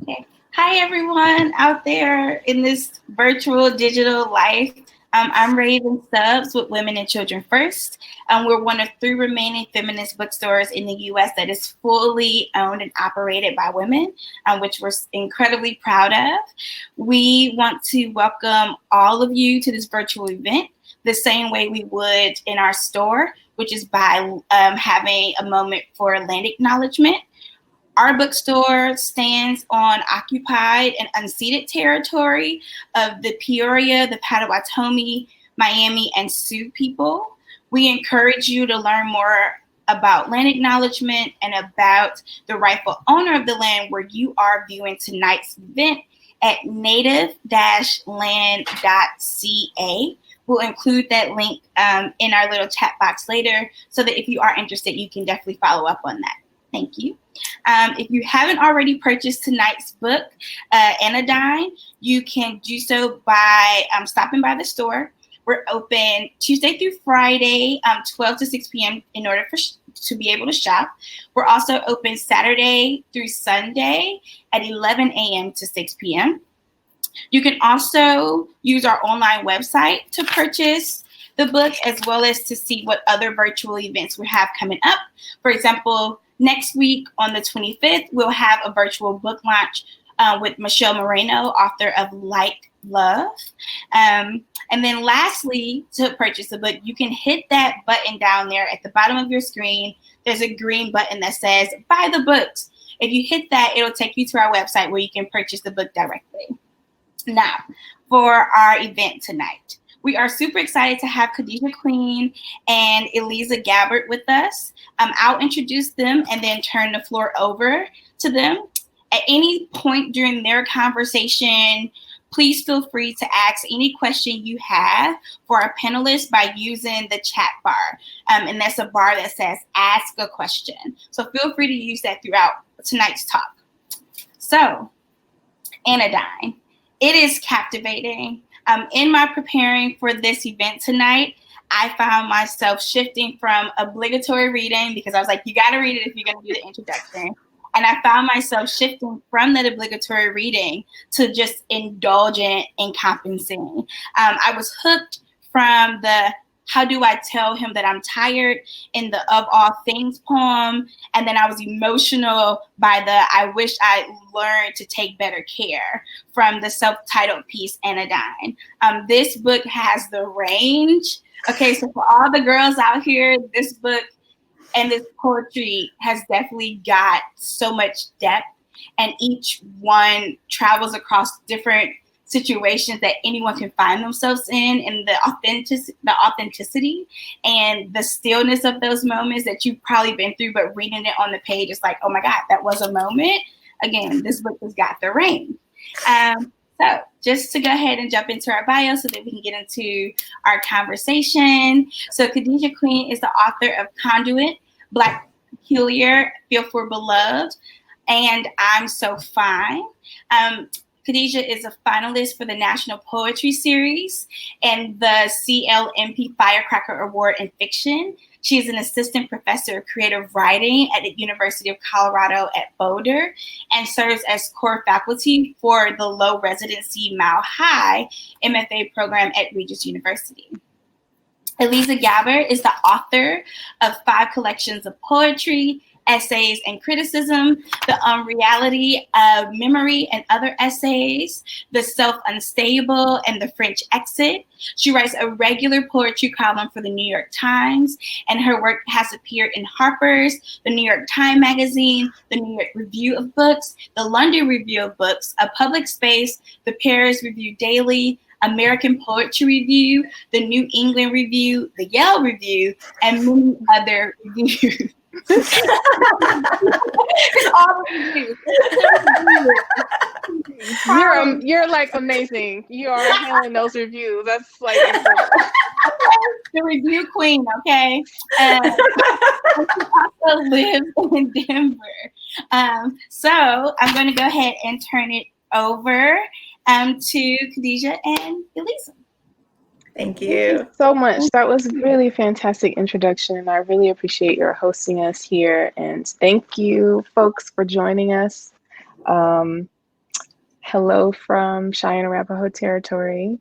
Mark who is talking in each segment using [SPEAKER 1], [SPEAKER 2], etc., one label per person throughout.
[SPEAKER 1] Okay. Hi, everyone out there in this virtual digital life. I'm Raven Stubbs with Women and Children First. We're one of 3 remaining feminist bookstores in the U.S. that is fully owned and operated by women, which we're incredibly proud of. We want to welcome all of you to this virtual event the same way we would in our store, which is by having a moment for land acknowledgement. Our bookstore stands on occupied and unceded territory of the Peoria, the Potawatomi, Miami, and Sioux people. We encourage you to learn more about land acknowledgement and about the rightful owner of the land where you are viewing tonight's event at native-land.ca. We'll include that link in our little chat box later so that if you are interested, you can definitely follow up on that. Thank you. If you haven't already purchased tonight's book, Anodyne, you can do so by stopping by the store. We're open Tuesday through Friday, 12 to 6 p.m. in order to be able to shop. We're also open Saturday through Sunday at 11 a.m. to 6 p.m. You can also use our online website to purchase the book, as well as to see what other virtual events we have coming up. For example, next week on the 25th, we'll have a virtual book launch with Michelle Moreno, author of Like Love. And then lastly, to purchase the book, you can hit that button down there at the bottom of your screen. There's a green button that says buy the books. If you hit that, it'll take you to our website where you can purchase the book directly. Now, for our event tonight. We are super excited to have Khadijah Queen and Elisa Gabbert with us. I'll introduce them and then turn the floor over to them. At any point during their conversation, please feel free to ask any question you have for our panelists by using the chat bar. And that's a bar that says ask a question. So feel free to use that throughout tonight's talk. So, Anodyne, it is captivating. In my preparing for this event tonight, I found myself shifting from obligatory reading, because I was like, you got to read it if you're going to do the introduction. And I found myself shifting from that obligatory reading to just indulgent and compensating. I was hooked from the how do I tell him that I'm tired in the Of All Things poem. And then I was emotional by the I wish I learned to take better care from the self-titled piece, Anodyne. This book has the range. Okay, so for all the girls out here, this book and this poetry has definitely got so much depth, and each one travels across different situations that anyone can find themselves in, and the authenticity and the stillness of those moments that you've probably been through, but reading it on the page, it's like, oh my God, that was a moment. Again, this book has got the range. So just to go ahead and jump into our bio so that we can get into our conversation. So Khadijah Queen is the author of Conduit, Black Peculiar, Feel for Beloved, and I'm So Fine. Khadijah is a finalist for the National Poetry Series and the CLMP Firecracker Award in Fiction. She is an assistant professor of creative writing at the University of Colorado at Boulder and serves as core faculty for the low residency Mile High MFA program at Regis University. Elisa Gabbert is the author of 5 collections of poetry, essays, and criticism, the Unreality of Memory and Other Essays, The Self-Unstable, and The French Exit. She writes a regular poetry column for the New York Times, and her work has appeared in Harper's, the New York Times Magazine, the New York Review of Books, the London Review of Books, A Public Space, the Paris Review Daily, American Poetry Review, the New England Review, the Yale Review, and many other reviews. It's all reviews.
[SPEAKER 2] You're like amazing. You are handling those reviews. That's like
[SPEAKER 1] the review queen, okay? She also lives in Denver. So I'm going to go ahead and turn it over to Khadijah and Elisa.
[SPEAKER 3] Thank you
[SPEAKER 2] so much. That was a really fantastic introduction. I really appreciate your hosting us here. And thank you, folks, for joining us. Hello from Cheyenne Arapaho territory,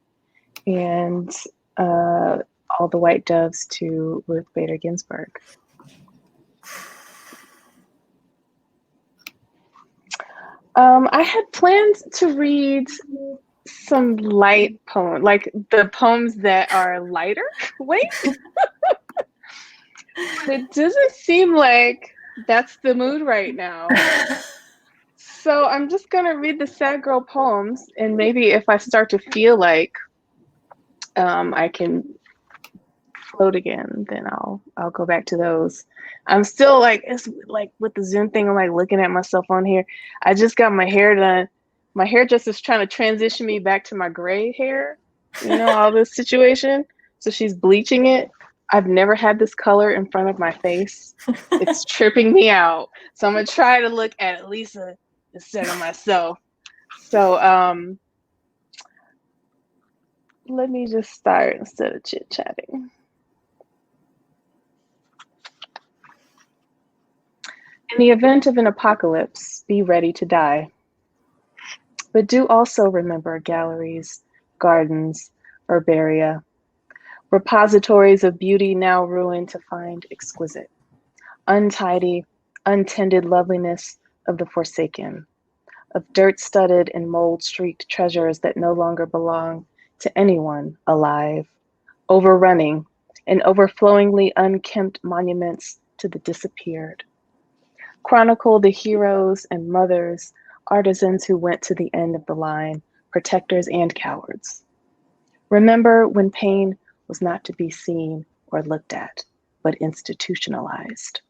[SPEAKER 2] and all the white doves to Ruth Bader Ginsburg. I had planned to read some light poems, like the poems that are lighter weight. But it doesn't seem like that's the mood right now. So I'm just gonna read the sad girl poems, and maybe if I start to feel like I can float again, then I'll go back to those. I'm still like, it's like with the Zoom thing, I'm like looking at myself on here. I just got my hair done. My hairdresser is trying to transition me back to my gray hair, all this situation. So she's bleaching it. I've never had this color in front of my face. It's tripping me out. So I'm gonna try to look at Lisa instead of myself. So let me just start instead of chit-chatting. In the event of an apocalypse, be ready to die. But do also remember galleries, gardens, herbaria, repositories of beauty now ruined to find exquisite, untidy, untended loveliness of the forsaken, of dirt-studded and mold-streaked treasures that no longer belong to anyone alive, overrunning and overflowingly unkempt monuments to the disappeared. Chronicle the heroes and mothers, artisans who went to the end of the line, protectors and cowards. Remember when pain was not to be seen or looked at, but institutionalized,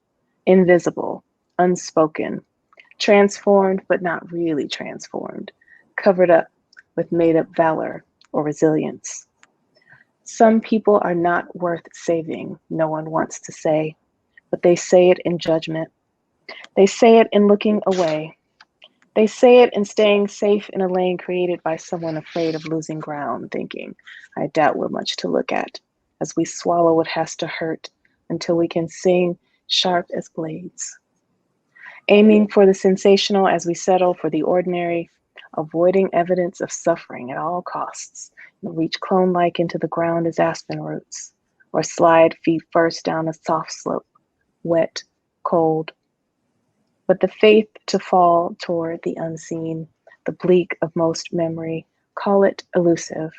[SPEAKER 2] invisible, unspoken, transformed but not really transformed, covered up with made-up valor or resilience. Some people are not worth saving, no one wants to say, but they say it in judgment. They say it in looking away. They say it in staying safe in a lane created by someone afraid of losing ground, thinking, I doubt we're much to look at, as we swallow what has to hurt until we can sing sharp as blades. Aiming for the sensational as we settle for the ordinary, avoiding evidence of suffering at all costs, and reach clone-like into the ground as aspen roots, or slide feet first down a soft slope, wet, cold, but the faith to fall toward the unseen, the bleak of most memory, call it elusive.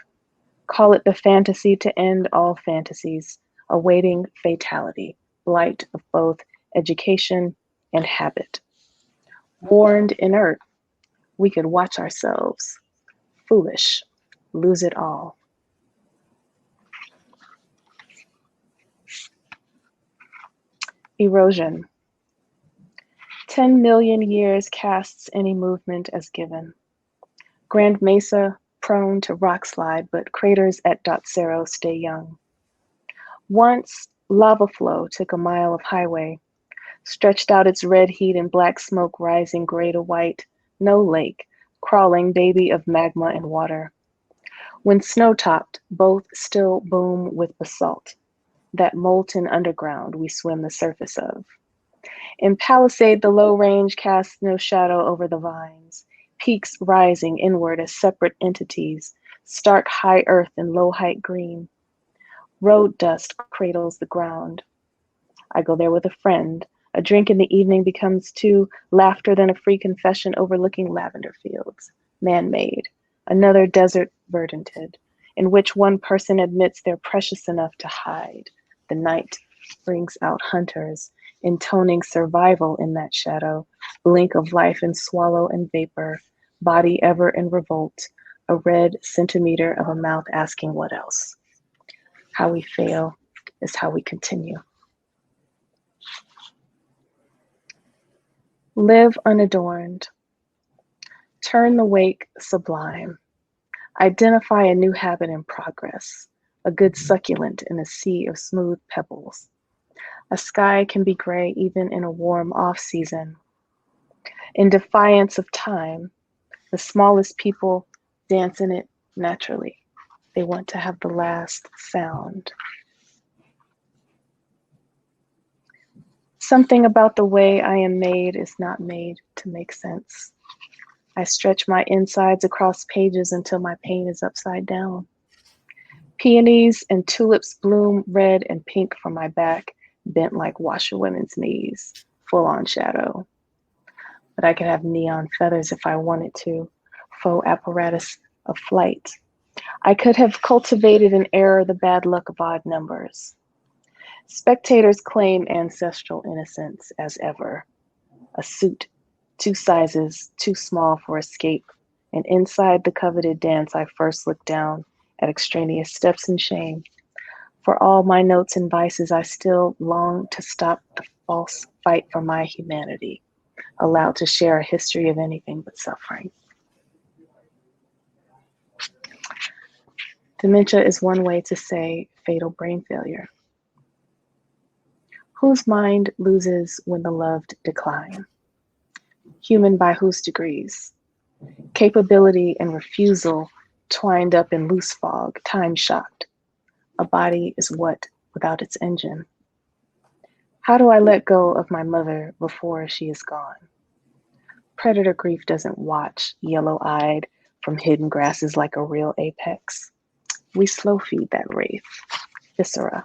[SPEAKER 2] Call it the fantasy to end all fantasies, awaiting fatality, blight of both education and habit. Warned inert, we could watch ourselves. Foolish, lose it all. Erosion. 10 million years casts any movement as given. Grand Mesa, prone to rock slide, but craters at Dotsero stay young. Once, lava flow took a mile of highway, stretched out its red heat and black smoke rising gray to white, no lake, crawling baby of magma and water. When snow-topped, both still boom with basalt, that molten underground we swim the surface of. In Palisade, the low range casts no shadow over the vines, peaks rising inward as separate entities, stark high earth and low height green. Road dust cradles the ground. I go there with a friend. A drink in the evening becomes too laughter than a free confession overlooking lavender fields, man-made, another desert verdanted, in which one person admits they're precious enough to hide. The night brings out hunters, intoning survival in that shadow, blink of life in swallow and vapor, body ever in revolt, a red centimeter of a mouth asking what else. How we fail is how we continue. Live unadorned. Turn the wake sublime. Identify a new habit in progress, a good succulent in a sea of smooth pebbles. A sky can be gray even in a warm off-season. In defiance of time, the smallest people dance in it naturally. They want to have the last sound. Something about the way I am made is not made to make sense. I stretch my insides across pages until my pain is upside down. Peonies and tulips bloom red and pink from my back, bent like washerwomen's knees, full on shadow. But I could have neon feathers if I wanted to, faux apparatus of flight. I could have cultivated an error, the bad luck of odd numbers. Spectators claim ancestral innocence as ever. A suit, 2 sizes, too small for escape, and inside the coveted dance I first looked down at extraneous steps in shame. For all my notes and vices, I still long to stop the false fight for my humanity, allowed to share a history of anything but suffering. Dementia is one way to say fatal brain failure. Whose mind loses when the loved decline? Human by whose degrees? Capability and refusal twined up in loose fog, time shocked. A body is what without its engine? How do I let go of my mother before she is gone? Predator grief doesn't watch, yellow-eyed, from hidden grasses like a real apex. We slow feed that wraith, viscera.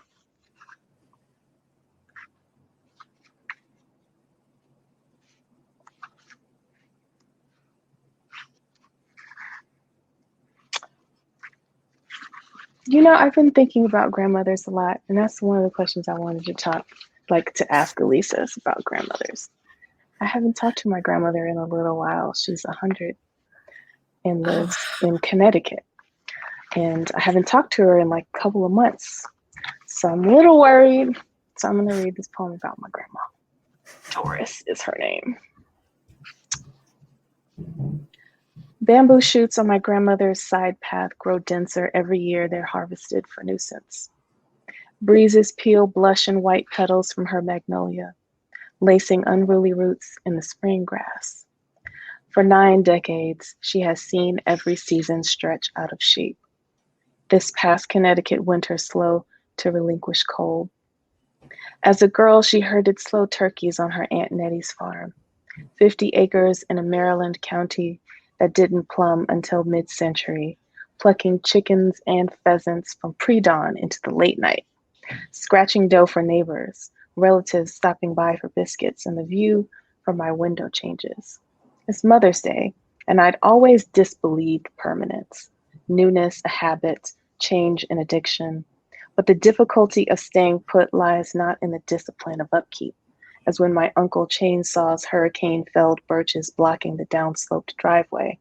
[SPEAKER 2] You know, I've been thinking about grandmothers a lot, and that's one of the questions I wanted to ask Elisa about grandmothers. I haven't talked to my grandmother in a little while. She's 100 and lives in Connecticut. And I haven't talked to her in like a couple of months. So I'm a little worried. So I'm going to read this poem about my grandma. Doris is her name. Bamboo shoots on my grandmother's side path grow denser every year they're harvested for nuisance. Breezes peel blush and white petals from her magnolia, lacing unruly roots in the spring grass. For 9 decades, she has seen every season stretch out of shape. This past Connecticut winter slow to relinquish cold. As a girl, she herded slow turkeys on her Aunt Nettie's farm, 50 acres in a Maryland county that didn't plumb until mid-century, plucking chickens and pheasants from pre-dawn into the late night, scratching dough for neighbors, relatives stopping by for biscuits, and the view from my window changes. It's Mother's Day, and I'd always disbelieved permanence, newness, a habit, change, an addiction. But the difficulty of staying put lies not in the discipline of upkeep, as when my uncle chainsaws hurricane-felled birches blocking the downsloped driveway,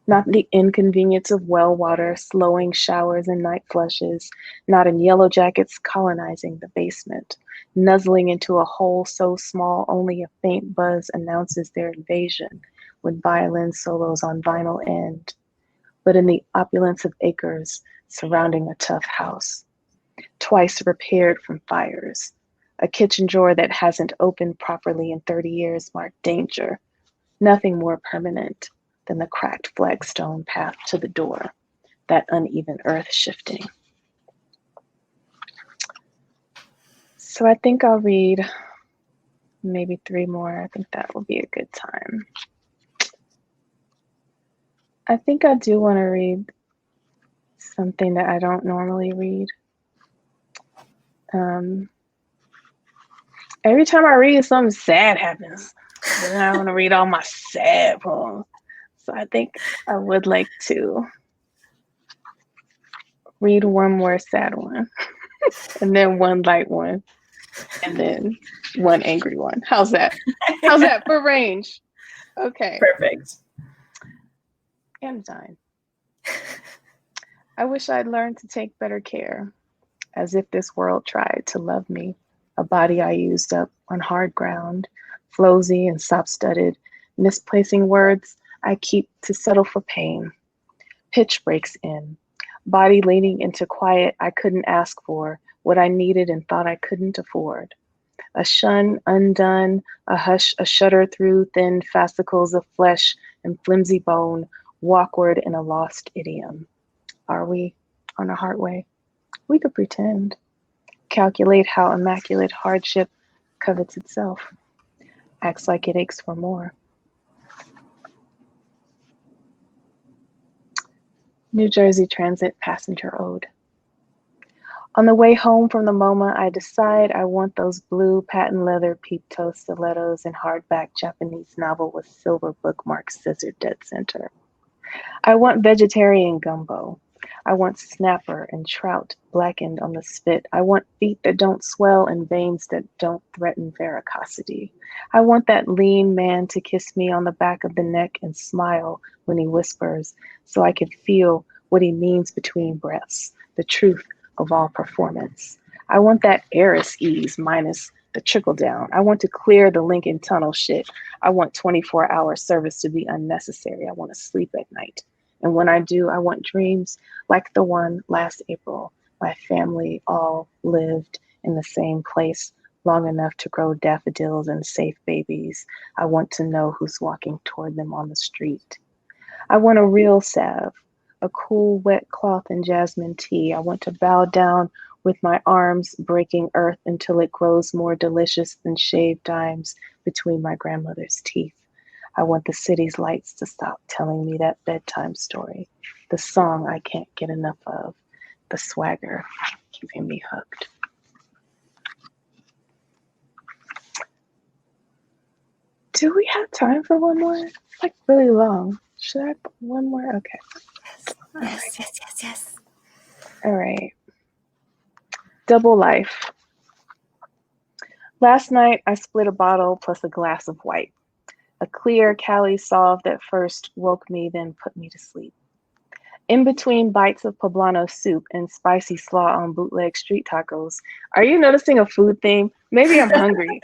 [SPEAKER 2] not the inconvenience of well water, slowing showers and night flushes, not in yellow jackets colonizing the basement, nuzzling into a hole so small only a faint buzz announces their invasion when violin solos on vinyl end, but in the opulence of acres surrounding a tough house, twice repaired from fires, a kitchen drawer that hasn't opened properly in 30 years marked danger, nothing more permanent than the cracked flagstone path to the door, that uneven earth shifting. So I think I'll read maybe 3 more. I think that will be a good time. I think I do want to read something that I don't normally read. Every time I read, something sad happens. And then I want to read all my sad poems. So I think I would like to read one more sad one, and then one light one, and then one angry one. How's that? How's that for range? Okay.
[SPEAKER 3] Perfect.
[SPEAKER 2] Anodyne. I wish I'd learned to take better care, as if this world tried to love me, a body I used up on hard ground, flowsy and sop-studded, misplacing words I keep to settle for pain. Pitch breaks in, body leaning into quiet I couldn't ask for, what I needed and thought I couldn't afford. A shun undone, a hush, a shudder through thin fascicles of flesh and flimsy bone, walkward in a lost idiom. Are we on a heartway? We could pretend. Calculate how immaculate hardship covets itself. Acts like it aches for more. New Jersey Transit Passenger Ode. On the way home from the MoMA, I decide I want those blue patent leather peep-toe stilettos and hardback Japanese novel with silver bookmark scissored dead center. I want vegetarian gumbo. I want snapper and trout blackened on the spit. I want feet that don't swell and veins that don't threaten varicosity. I want that lean man to kiss me on the back of the neck and smile when he whispers so I can feel what he means between breaths, the truth of all performance. I want that heiress ease minus the trickle down. I want to clear the Lincoln Tunnel shit. I want 24-hour service to be unnecessary. I want to sleep at night. And when I do, I want dreams like the one last April. My family all lived in the same place long enough to grow daffodils and safe babies. I want to know who's walking toward them on the street. I want a real salve, a cool, wet cloth and jasmine tea. I want to bow down with my arms breaking earth until it grows more delicious than shaved dimes between my grandmother's teeth. I want the city's lights to stop telling me that bedtime story, the song I can't get enough of, the swagger keeping me hooked. Do we have time for one more? It's like really long. Should I put one more? Okay.
[SPEAKER 3] Yes.
[SPEAKER 2] All right. Double life. Last night, I split a bottle plus a glass of white. A clear Cali solve that first woke me, then put me to sleep. In between bites of poblano soup and spicy slaw on bootleg street tacos. Are you noticing a food theme? Maybe I'm hungry.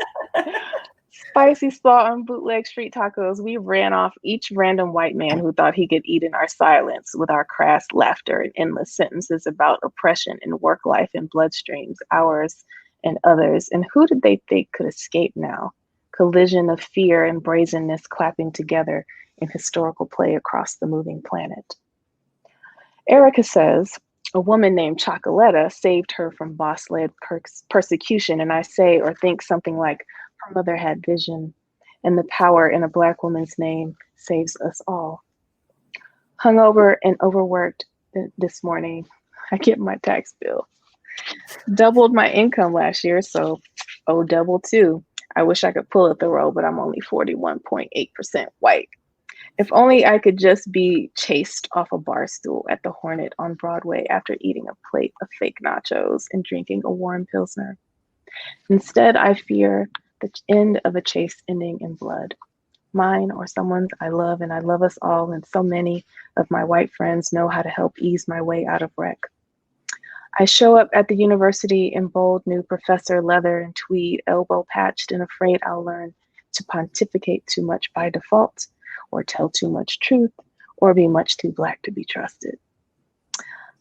[SPEAKER 2] Spicy slaw on bootleg street tacos. We ran off each random white man who thought he could eat in our silence with our crass laughter and endless sentences about oppression and work life and bloodstreams, ours and others. And who did they think could escape now? Collision of fear and brazenness clapping together in historical play across the moving planet. Erica says, a woman named Chocoletta saved her from boss-led persecution, and I say or think something like, her mother had vision, and the power in a Black woman's name saves us all. Hungover and overworked this morning, I get my tax bill. Doubled my income last year, so double too. I wish I could pull a Thoreau, but I'm only 41.8% white. If only I could just be chased off a bar stool at the Hornet on Broadway after eating a plate of fake nachos and drinking a warm Pilsner. Instead, I fear the end of a chase ending in blood. Mine or someone's I love, and I love us all, and so many of my white friends know how to help ease my way out of wreck. I show up at the university in bold new professor leather and tweed, elbow patched, and afraid I'll learn to pontificate too much by default, or tell too much truth, or be much too Black to be trusted.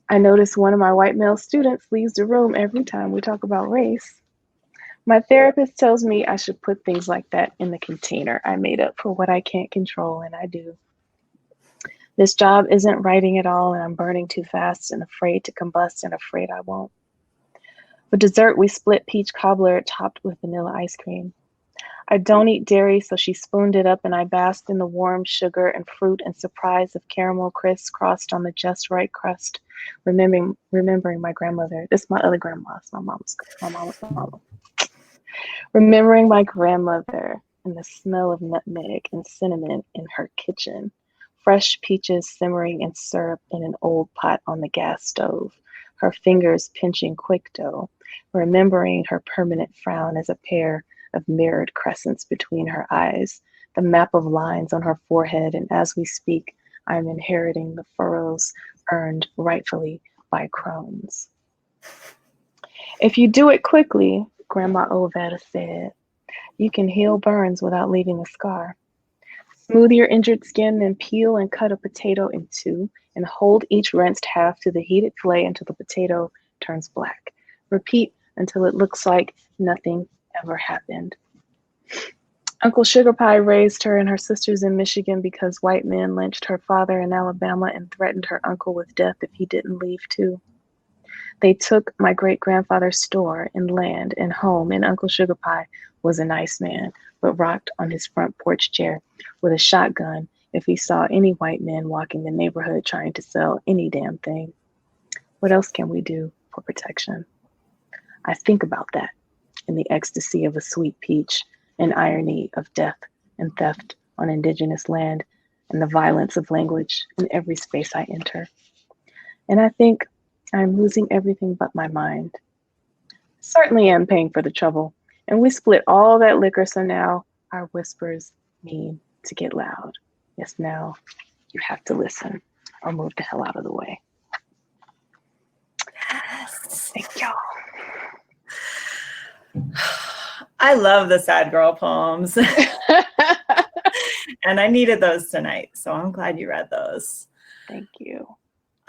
[SPEAKER 2] I notice one of my white male students leaves the room every time we talk about race. My therapist tells me I should put things like that in the container I made up for what I can't control, and I do. This job isn't writing at all, and I'm burning too fast and afraid to combust and afraid I won't. For dessert, we split peach cobbler topped with vanilla ice cream. I don't eat dairy, so she spooned it up, and I basked in the warm sugar and fruit and surprise of caramel crisscrossed on the just right crust, remembering my grandmother. This is my other grandma. It's my mama's mama. Remembering my grandmother and the smell of nutmeg and cinnamon in her kitchen. Fresh peaches simmering in syrup in an old pot on the gas stove, her fingers pinching quick dough, remembering her permanent frown as a pair of mirrored crescents between her eyes, the map of lines on her forehead, and as we speak, I'm inheriting the furrows earned rightfully by crones. If you do it quickly, Grandma Ovetta said, you can heal burns without leaving a scar. Smooth your injured skin, then peel and cut a potato in two and hold each rinsed half to the heated flame until the potato turns black. Repeat until it looks like nothing ever happened. Uncle Sugar Pie raised her and her sisters in Michigan because white men lynched her father in Alabama and threatened her uncle with death if he didn't leave too. They took my great-grandfather's store and land and home, and Uncle Sugar Pie was a nice man, but rocked on his front porch chair with a shotgun if he saw any white men walking the neighborhood trying to sell any damn thing. What else can we do for protection? I think about that in the ecstasy of a sweet peach and irony of death and theft on indigenous land and the violence of language in every space I enter. And I think I'm losing everything but my mind. Certainly am paying for the trouble, and we split all that liquor, so now our whispers need to get loud. Yes, now you have to listen or move the hell out of the way.
[SPEAKER 3] Yes.
[SPEAKER 2] Thank y'all.
[SPEAKER 3] I love the sad girl poems. And I needed those tonight, so I'm glad you read those.
[SPEAKER 2] Thank you.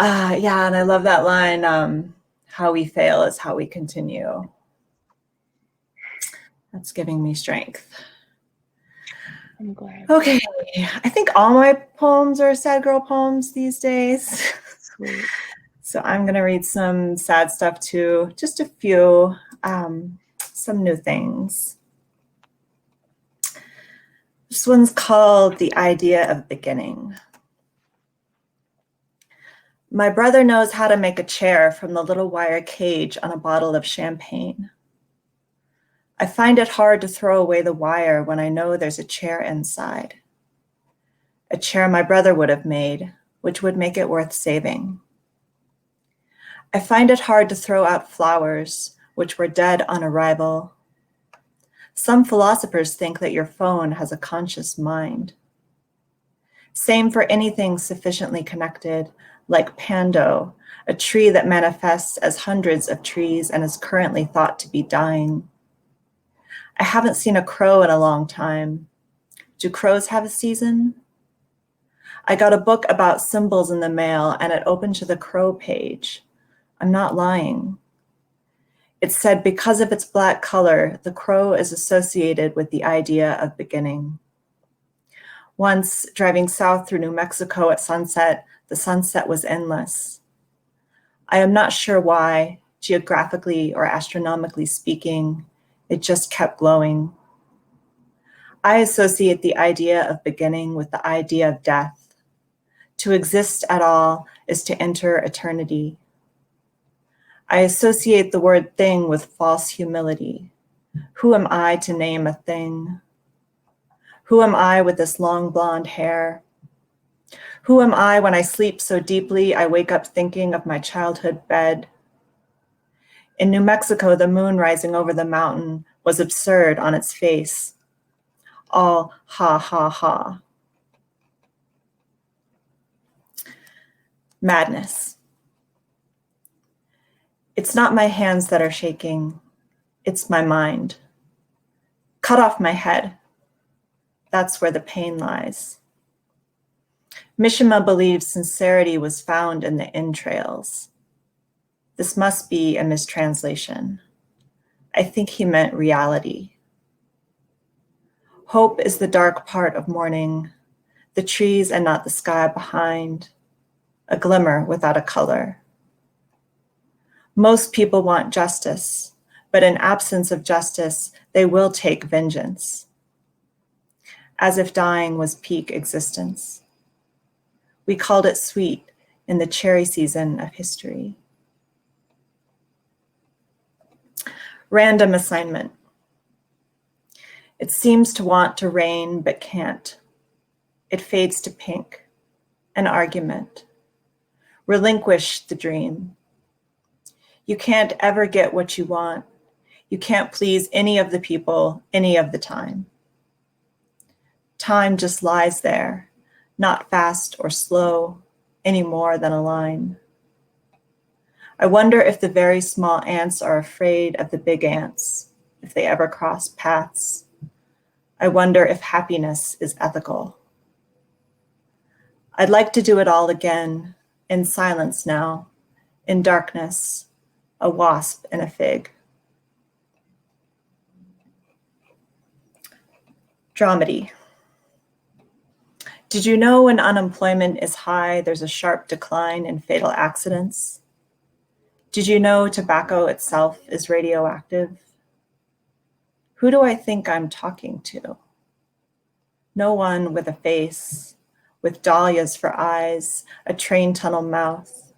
[SPEAKER 3] Yeah, and I love that line, how we fail is how we continue. That's giving me strength.
[SPEAKER 2] I'm glad.
[SPEAKER 3] Okay, I think all my poems are sad girl poems these days.
[SPEAKER 2] Sweet.
[SPEAKER 3] So I'm gonna read some sad stuff too, just a few, some new things. This one's called The Idea of Beginning. My brother knows how to make a chair from the little wire cage on a bottle of champagne. I find it hard to throw away the wire when I know there's a chair inside. A chair my brother would have made, which would make it worth saving. I find it hard to throw out flowers, which were dead on arrival. Some philosophers think that your phone has a conscious mind. Same for anything sufficiently connected, like Pando, a tree that manifests as hundreds of trees and is currently thought to be dying. I haven't seen a crow in a long time. Do crows have a season? I got a book about symbols in the mail and it opened to the crow page. I'm not lying. It said because of its black color, the crow is associated with the idea of beginning. Once, driving south through New Mexico at sunset, the sunset was endless. I am not sure why, geographically or astronomically speaking, it just kept glowing. I associate the idea of beginning with the idea of death. To exist at all is to enter eternity. I associate the word thing with false humility. Who am I to name a thing? Who am I with this long blonde hair? Who am I when I sleep so deeply I wake up thinking of my childhood bed? In New Mexico, the moon rising over the mountain was absurd on its face. All ha, ha, ha. Madness. It's not my hands that are shaking. It's my mind. Cut off my head. That's where the pain lies. Mishima believes sincerity was found in the entrails. This must be a mistranslation. I think he meant reality. Hope is the dark part of morning, the trees and not the sky behind, a glimmer without a color. Most people want justice, but in absence of justice, they will take vengeance. As if dying was peak existence. We called it sweet in the cherry season of history. Random assignment. It seems to want to rain, but can't. It fades to pink. An argument. Relinquish the dream. You can't ever get what you want. You can't please any of the people, any of the time. Time just lies there, not fast or slow, any more than a line. I wonder if the very small ants are afraid of the big ants, if they ever cross paths. I wonder if happiness is ethical. I'd like to do it all again, in silence now, in darkness, a wasp in a fig. Dramedy. Did you know when unemployment is high, there's a sharp decline in fatal accidents? Did you know tobacco itself is radioactive? Who do I think I'm talking to? No one with a face, with dahlias for eyes, a train tunnel mouth.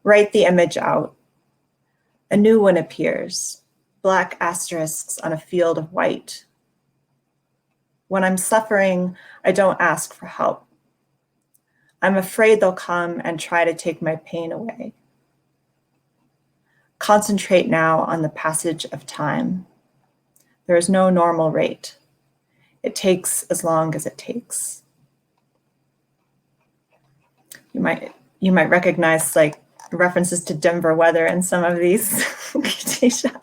[SPEAKER 3] Write the image out. A new one appears, black asterisks on a field of white. When I'm suffering, I don't ask for help. I'm afraid they'll come and try to take my pain away. Concentrate now on the passage of time. There is no normal rate. It takes as long as it takes. You might recognize like references to Denver weather in some of these. Khadijah.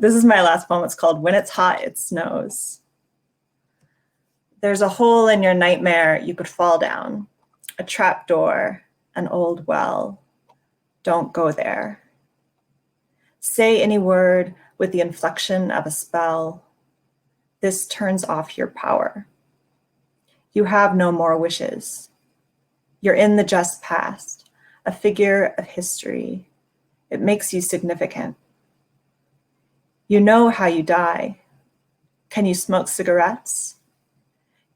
[SPEAKER 3] This is my last poem. It's called When It's Hot, It Snows. There's a hole in your nightmare you could fall down, a trap door, an old well. Don't go there. Say any word with the inflection of a spell. This turns off your power. You have no more wishes. You're in the just past, a figure of history. It makes you significant. You know how you die. Can you smoke cigarettes?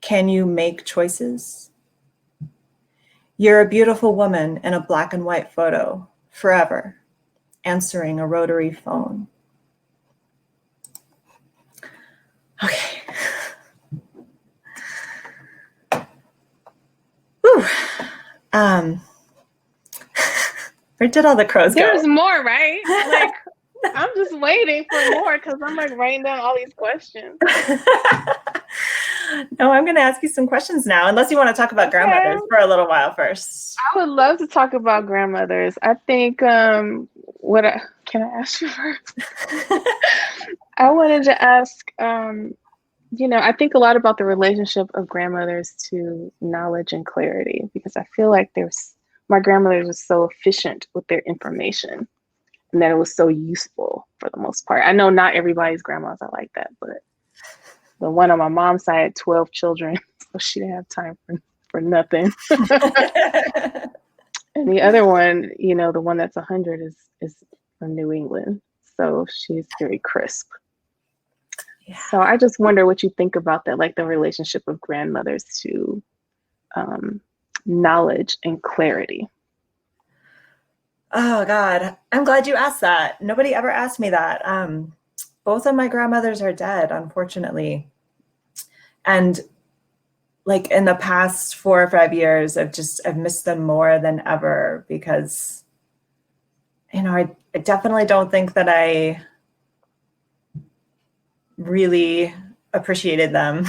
[SPEAKER 3] Can you make choices? You're a beautiful woman in a black and white photo, forever, answering a rotary phone. Okay. Whew. Where did all the crows go?
[SPEAKER 2] There's more, right? Like, I'm just waiting for more because I'm like writing down all these questions.
[SPEAKER 3] No, I'm going to ask you some questions now, unless you want to talk about grandmothers for a little while first.
[SPEAKER 2] I would love to talk about grandmothers. I think, can I ask you first? I wanted to ask, I think a lot about the relationship of grandmothers to knowledge and clarity, because I feel like my grandmother was so efficient with their information and that it was so useful for the most part. I know not everybody's grandmas are like that, but the one on my mom's side had 12 children, so she didn't have time for nothing. And the other one, the one that's 100 is from New England, so she's very crisp. Yeah. So I just wonder what you think about that, like the relationship of grandmothers to knowledge and clarity.
[SPEAKER 3] Oh God, I'm glad you asked that. Nobody ever asked me that. Both of my grandmothers are dead, unfortunately. And like in the past 4 or 5 years, I've missed them more than ever because, I definitely don't think that I really appreciated them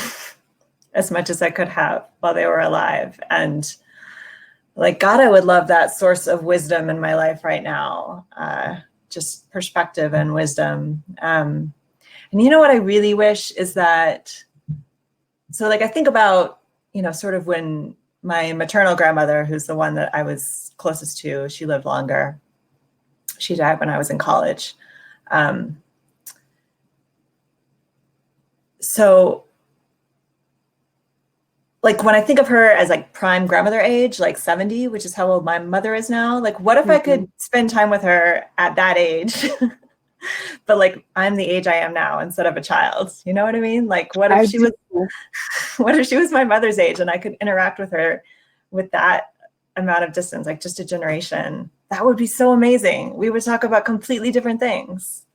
[SPEAKER 3] as much as I could have while they were alive. And like, God, I would love that source of wisdom in my life right now. Just perspective and wisdom. And what I really wish is that, so like I think about, sort of when my maternal grandmother, who's the one that I was closest to, she lived longer. She died when I was in college. So like when I think of her as like prime grandmother age, like 70, which is how old my mother is now, like what if I could spend time with her at that age? But like I'm the age I am now instead of a child. You know what I mean? Like what if she was my mother's age and I could interact with her with that amount of distance, like just a generation? That would be so amazing. We would talk about completely different things.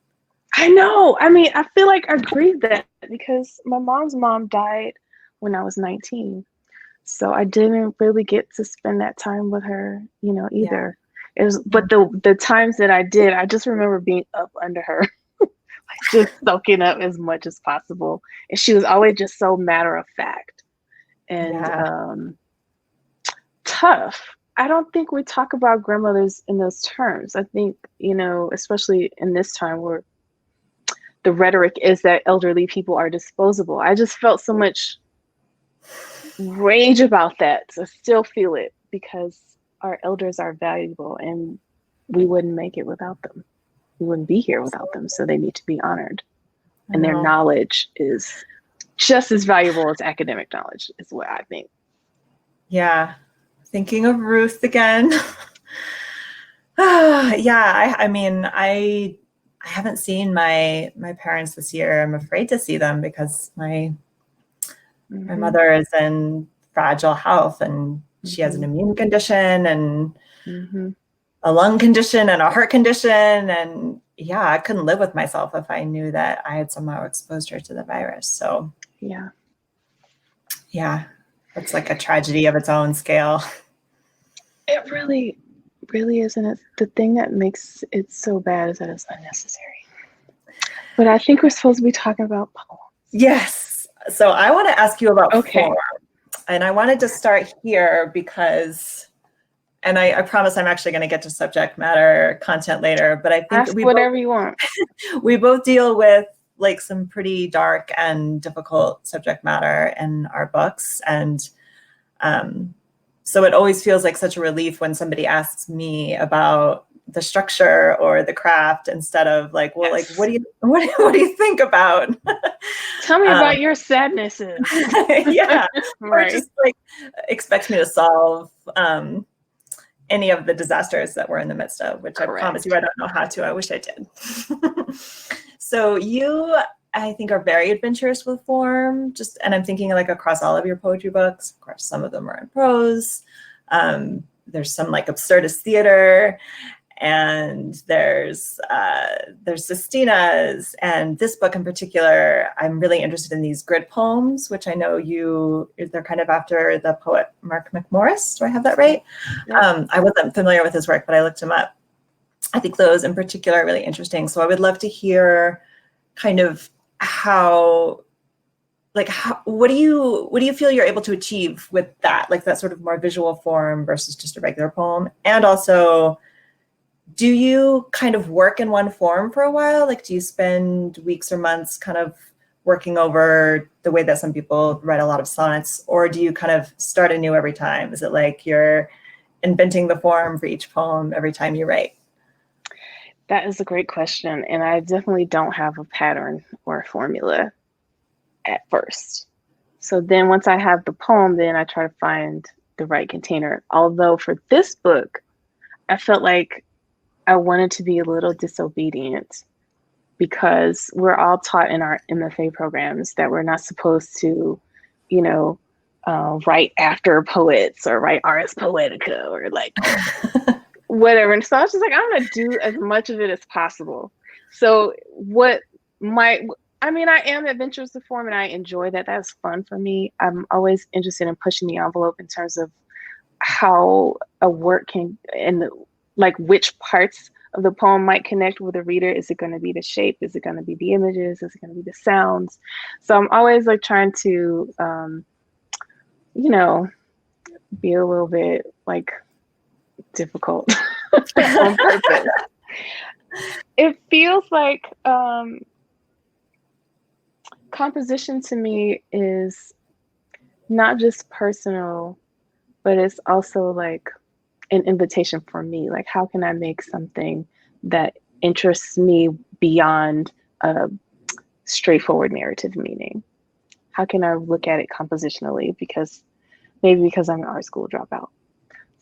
[SPEAKER 2] I know. I mean, I feel like I grieve that because my mom's mom died when I was 19. So I didn't really get to spend that time with her, either. Yeah. It was, but the times that I did, I just remember being up under her, like just soaking up as much as possible. And she was always just so matter of fact and tough. I don't think we talk about grandmothers in those terms. I think, especially in this time where the rhetoric is that elderly people are disposable. I just felt so much rage about that. I still feel it because our elders are valuable and we wouldn't make it without them. We wouldn't be here without them. So they need to be honored. And their knowledge is just as valuable as academic knowledge is what I think.
[SPEAKER 3] Yeah. Thinking of Ruth again. I haven't seen my parents this year. I'm afraid to see them because my My mother is in fragile health, and she has an immune condition and a lung condition and a heart condition. And yeah, I couldn't live with myself if I knew that I had somehow exposed her to the virus. So yeah, it's like a tragedy of its own scale.
[SPEAKER 2] It really, really is. And it's the thing that makes it so bad is that it's unnecessary. But I think we're supposed to be talking about poems.
[SPEAKER 3] Yes. So I want to ask you about form. And I wanted to start here because, and I promise I'm actually going to get to subject matter content later, but I think
[SPEAKER 2] ask whatever you want.
[SPEAKER 3] We both deal with like some pretty dark and difficult subject matter in our books. And so it always feels like such a relief when somebody asks me about the structure or the craft instead of like, well, like, what do you think about?
[SPEAKER 2] Tell me about your sadnesses.
[SPEAKER 3] Yeah.
[SPEAKER 2] Right.
[SPEAKER 3] Or just like expect me to solve any of the disasters that we're in the midst of, which I promise you I don't know how to. I wish I did. So you, I think, are very adventurous with form. And I'm thinking like across all of your poetry books. Of course, some of them are in prose. There's some like absurdist theater. And there's Sistina's, and this book in particular, I'm really interested in these grid poems, which I know they're kind of after the poet Mark McMorris. Do I have that right? Yeah. I wasn't familiar with his work, but I looked him up. I think those in particular are really interesting. So I would love to hear kind of what do you feel you're able to achieve with that, like that sort of more visual form versus just a regular poem? And also, do you kind of work in one form for a while? Like, do you spend weeks or months kind of working over the way that some people write a lot of sonnets, or do you kind of start anew every time? Is it like you're inventing the form for each poem every time you write?
[SPEAKER 2] That is a great question. And I definitely don't have a pattern or a formula at first. So then once I have the poem, then I try to find the right container. Although for this book, I felt like I wanted to be a little disobedient because we're all taught in our MFA programs that we're not supposed to, write after poets or write Ars Poetica or like whatever. And so I was just like, I'm going to do as much of it as possible. So I am adventurous with form and I enjoy that. That's fun for me. I'm always interested in pushing the envelope in terms of how a work can, and like which parts of the poem might connect with the reader. Is it going to be the shape? Is it going to be the images? Is it going to be the sounds? So I'm always like trying to, be a little bit like difficult on purpose. It feels like composition to me is not just personal, but it's also like an invitation for me. Like, how can I make something that interests me beyond a straightforward narrative meaning? How can I look at it compositionally? Because I'm an art school dropout.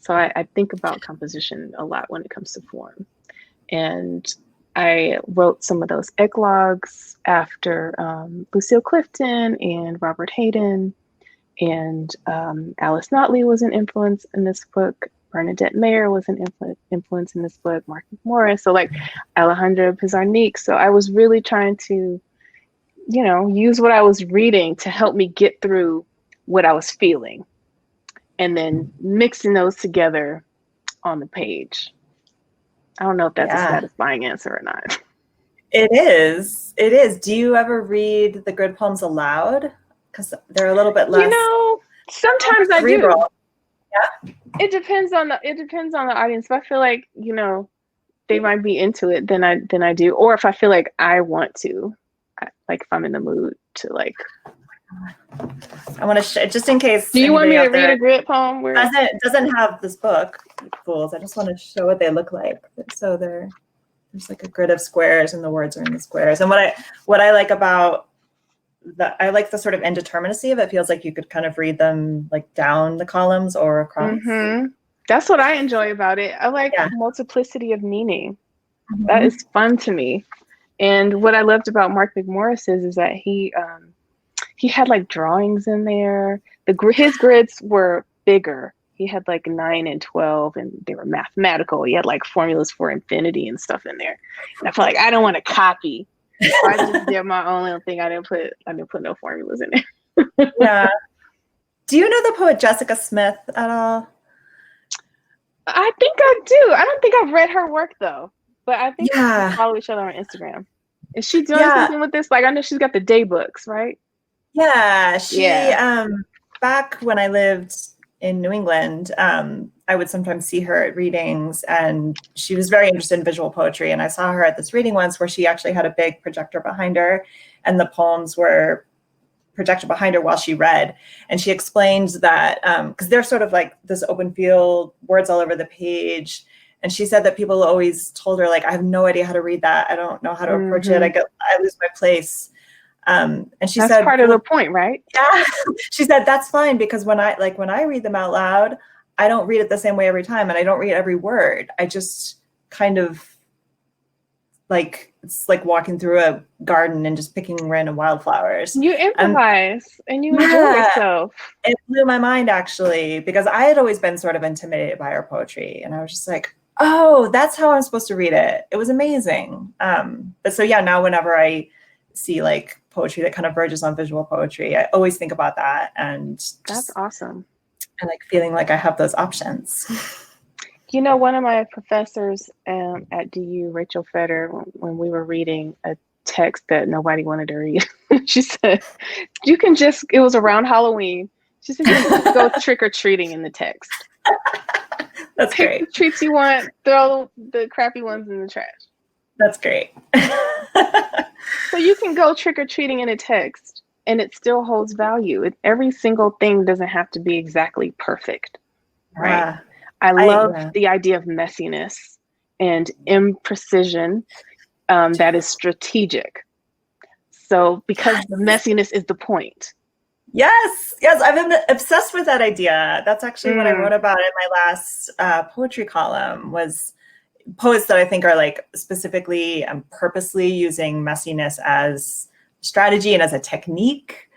[SPEAKER 2] So I think about composition a lot when it comes to form. And I wrote some of those eclogues after Lucille Clifton and Robert Hayden, and Alice Notley was an influence in this book. Bernadette Mayer was an influence in this book, Mark Morris, so like Alejandra Pizarnik. So I was really trying to, use what I was reading to help me get through what I was feeling, and then mixing those together on the page. I don't know if that's a satisfying answer or not.
[SPEAKER 3] It is. It is. Do you ever read the grid poems aloud? Because they're a little bit less.
[SPEAKER 2] Sometimes I do.
[SPEAKER 3] Yeah.
[SPEAKER 2] It depends on the audience. If I feel like, they might be into it, then I do. Or if I feel like I want to, like if I'm in the mood to like.
[SPEAKER 3] I want to just in case.
[SPEAKER 2] Do you want me to read a grid poem?
[SPEAKER 3] Doesn't have this book, fools. I just want to show what they look like. So there's like a grid of squares, and the words are in the squares. And what I like about I like the sort of indeterminacy of it. Feels like you could kind of read them like down the columns or across.
[SPEAKER 2] Mm-hmm. That's what I enjoy about it. I like multiplicity of meaning. Mm-hmm. That is fun to me. And what I loved about Mark McMorris is that he he had like drawings in there. His grids were bigger. He had like 9 and 12, and they were mathematical. He had like formulas for infinity and stuff in there. And I felt like I don't want to copy, so I just did my own little thing. I didn't put no formulas in there.
[SPEAKER 3] Yeah. Do you know the poet Jessica Smith at all?
[SPEAKER 2] I think I do. I don't think I've read her work though, but I think we follow each other on Instagram. Is she doing something with this? Like, I know she's got the day books, right?
[SPEAKER 3] Yeah, back when I lived in New England, I would sometimes see her at readings, and she was very interested in visual poetry. And I saw her at this reading once where she actually had a big projector behind her, and the poems were projected behind her while she read. And she explained that, because they're sort of like this open field, words all over the page. And she said that people always told her, like, I have no idea how to read that. I don't know how to approach it. I lose my place. And she said,
[SPEAKER 2] that's part of the point, right?
[SPEAKER 3] Yeah. She said, that's fine, because when I read them out loud, I don't read it the same way every time, and I don't read every word. I just kind of like, it's like walking through a garden and just picking random wildflowers.
[SPEAKER 2] You improvise and you enjoy yourself.
[SPEAKER 3] It blew my mind, actually, because I had always been sort of intimidated by her poetry, and I was just like, oh, that's how I'm supposed to read it. It was amazing. But so yeah, now whenever I see like poetry that kind of verges on visual poetry, I always think about that, and
[SPEAKER 2] that's awesome.
[SPEAKER 3] And like feeling like I have those options.
[SPEAKER 2] You know, one of my professors at DU, Rachel Feder, when we were reading a text that nobody wanted to read, she said, you can just, it was around Halloween. She said, you can just go trick-or-treating in the text.
[SPEAKER 3] That's
[SPEAKER 2] Pick
[SPEAKER 3] great.
[SPEAKER 2] the treats you want, throw the crappy ones in the trash.
[SPEAKER 3] That's great.
[SPEAKER 2] So you can go trick-or-treating in a text, and it still holds value. Every single thing doesn't have to be exactly perfect, right? I love the idea of messiness and imprecision that is strategic. So because the messiness is the point.
[SPEAKER 3] Yes, I've been obsessed with that idea. That's actually what I wrote about in my last poetry column, was poets that I think are like specifically and purposely using messiness as strategy and as a technique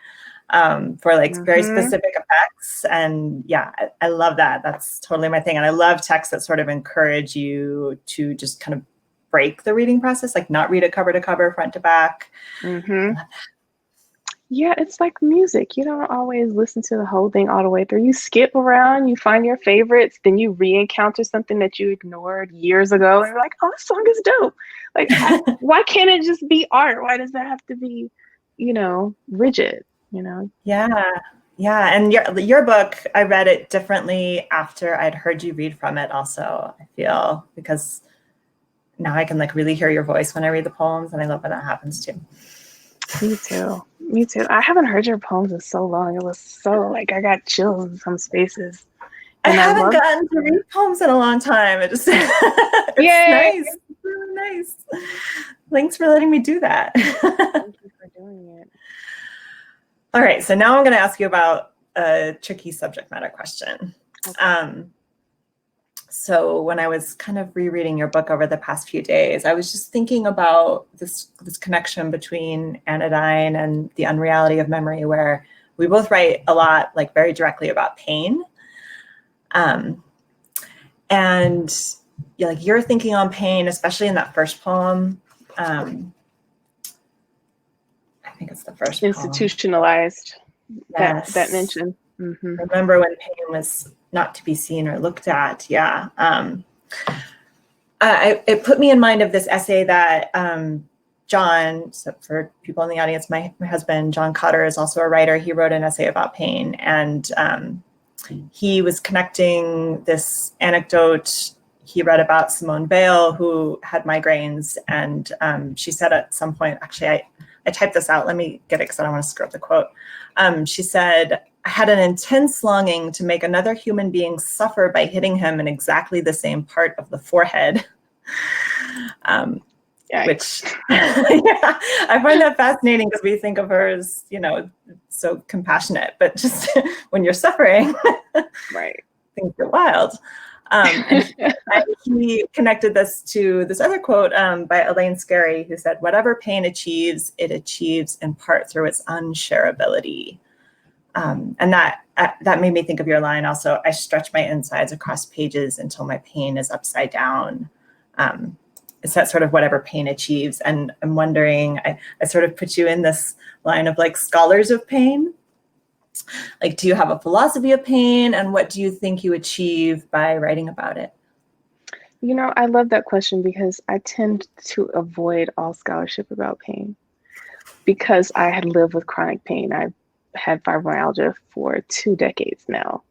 [SPEAKER 3] for like very specific effects. And yeah, I love that. That's totally my thing. And I love texts that sort of encourage you to just kind of break the reading process, like not read it cover to cover, front to back.
[SPEAKER 2] Yeah, it's like music. You don't always listen to the whole thing all the way through. You skip around, you find your favorites, then you re-encounter something that you ignored years ago, and you're like, oh, this song is dope. Like, why can't it just be art? Why does that have to be, rigid,
[SPEAKER 3] Yeah. And your book, I read it differently after I'd heard you read from it also, I feel, because now I can like really hear your voice when I read the poems, and I love when that happens too.
[SPEAKER 2] Me too. I haven't heard your poems in so long. It was so like, I got chills in some spaces.
[SPEAKER 3] And I haven't gotten to read poems in a long time. It just, it's nice. It's really nice. Thanks for letting me do that.
[SPEAKER 2] Thank you for doing it.
[SPEAKER 3] All right. So now I'm going to ask you about a tricky subject matter question. Okay. So when I was kind of rereading your book over the past few days, I was just thinking about this connection between Anodyne and the Unreality of Memory, where we both write a lot, like very directly about pain. And like you're thinking on pain, especially in that first poem. I think it's the first
[SPEAKER 2] institutionalized
[SPEAKER 3] poem.
[SPEAKER 2] That mention.
[SPEAKER 3] Remember when pain was not to be seen or looked at. Yeah. It put me in mind of this essay that John, so for people in the audience, my husband, John Cotter, is also a writer. He wrote an essay about pain, and he was connecting this anecdote he read about Simone Weil, who had migraines. And she said at some point, actually, I typed this out. Let me get it because I don't want to screw up the quote. She said, I had an intense longing to make another human being suffer by hitting him in exactly the same part of the forehead. Which I find that fascinating, because we think of her as, so compassionate, but just when you're suffering,
[SPEAKER 2] right,
[SPEAKER 3] things get wild. And he connected this to this other quote by Elaine Scarry, who said, "Whatever pain achieves, it achieves in part through its unshareability." And that made me think of your line also, "I stretch my insides across pages until my pain is upside down." It's that sort of whatever pain achieves. And I'm wondering, I sort of put you in this line of like scholars of pain. Like, do you have a philosophy of pain, and what do you think you achieve by writing about it?
[SPEAKER 2] You know, I love that question because I tend to avoid all scholarship about pain because I had lived with chronic pain. I've had fibromyalgia for 2 decades now.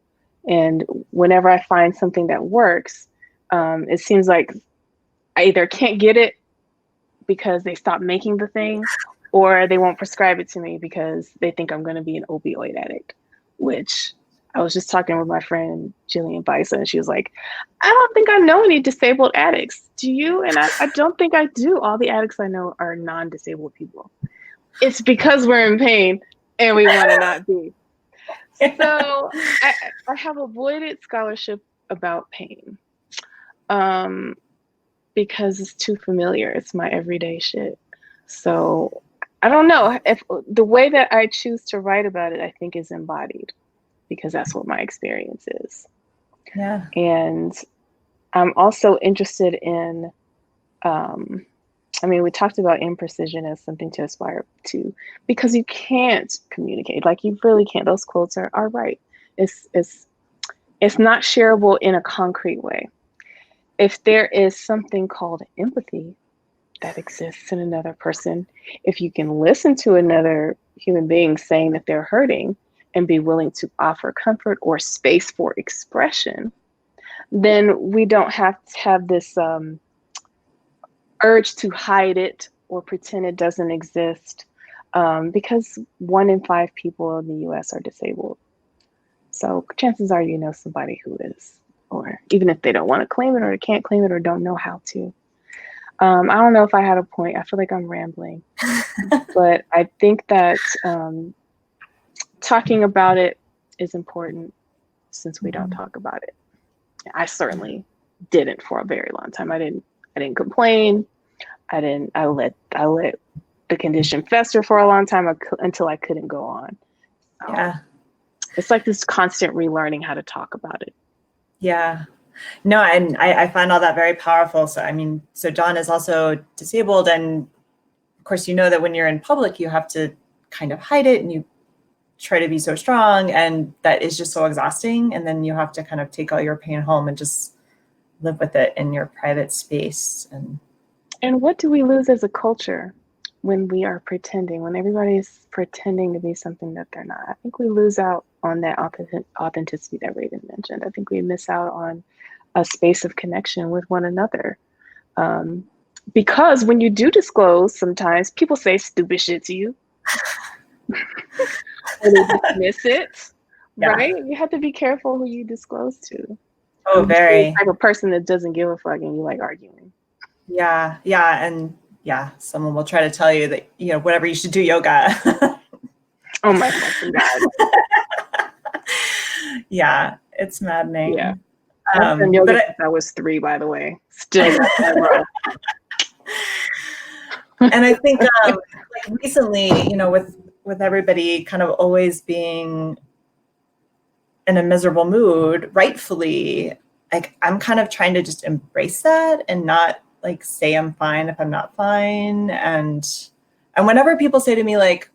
[SPEAKER 2] And whenever I find something that works, it seems like I either can't get it because they stopped making the thing, or they won't prescribe it to me because they think I'm going to be an opioid addict, which I was just talking with my friend Jillian Bison, and she was like, "I don't think I know any disabled addicts. Do you?" And I don't think I do. All the addicts I know are non-disabled people. It's because we're in pain and we want to not be. So I have avoided scholarship about pain because it's too familiar. It's my everyday shit. So I don't know if the way that I choose to write about it, I think, is embodied because that's what my experience is.
[SPEAKER 3] Yeah.
[SPEAKER 2] And I'm also interested in, we talked about imprecision as something to aspire to because you can't communicate. Like, you really can't. Those quotes are right. It's not shareable in a concrete way. If there is something called empathy that exists in another person, if you can listen to another human being saying that they're hurting and be willing to offer comfort or space for expression, then we don't have to have this urge to hide it or pretend it doesn't exist, because 1 in 5 people in the US are disabled. So chances are you know somebody who is, or even if they don't want to claim it or they can't claim it or don't know how to. I don't know if I had a point. I feel like I'm rambling, but I think that talking about it is important since we don't talk about it. I certainly didn't for a very long time. I didn't complain. I let the condition fester for a long time until I couldn't go on.
[SPEAKER 3] Yeah.
[SPEAKER 2] It's like this constant relearning how to talk about it.
[SPEAKER 3] Yeah. No, and I find all that very powerful. So John is also disabled, and of course, you know that when you're in public, you have to kind of hide it and you try to be so strong, and that is just so exhausting. And then you have to kind of take all your pain home and just live with it in your private space.
[SPEAKER 2] And what do we lose as a culture when we are pretending, when everybody's pretending to be something that they're not? I think we lose out on that authenticity that Raven mentioned. I think we miss out on a space of connection with one another. Because when you do disclose, sometimes people say stupid shit to you. Or they dismiss it, yeah. Right? You have to be careful who you disclose to.
[SPEAKER 3] Oh, very.
[SPEAKER 2] The type of person that doesn't give a fuck and you like arguing.
[SPEAKER 3] Yeah. And someone will try to tell you that, whatever, you should do yoga.
[SPEAKER 2] Oh my fucking God.
[SPEAKER 3] Yeah, it's maddening.
[SPEAKER 2] Yeah. I've done yoga since I was 3, by the way. Still got that row.
[SPEAKER 3] And I think like recently, with everybody kind of always being in a miserable mood, rightfully, like I'm kind of trying to just embrace that and not like say I'm fine if I'm not fine. And whenever people say to me like,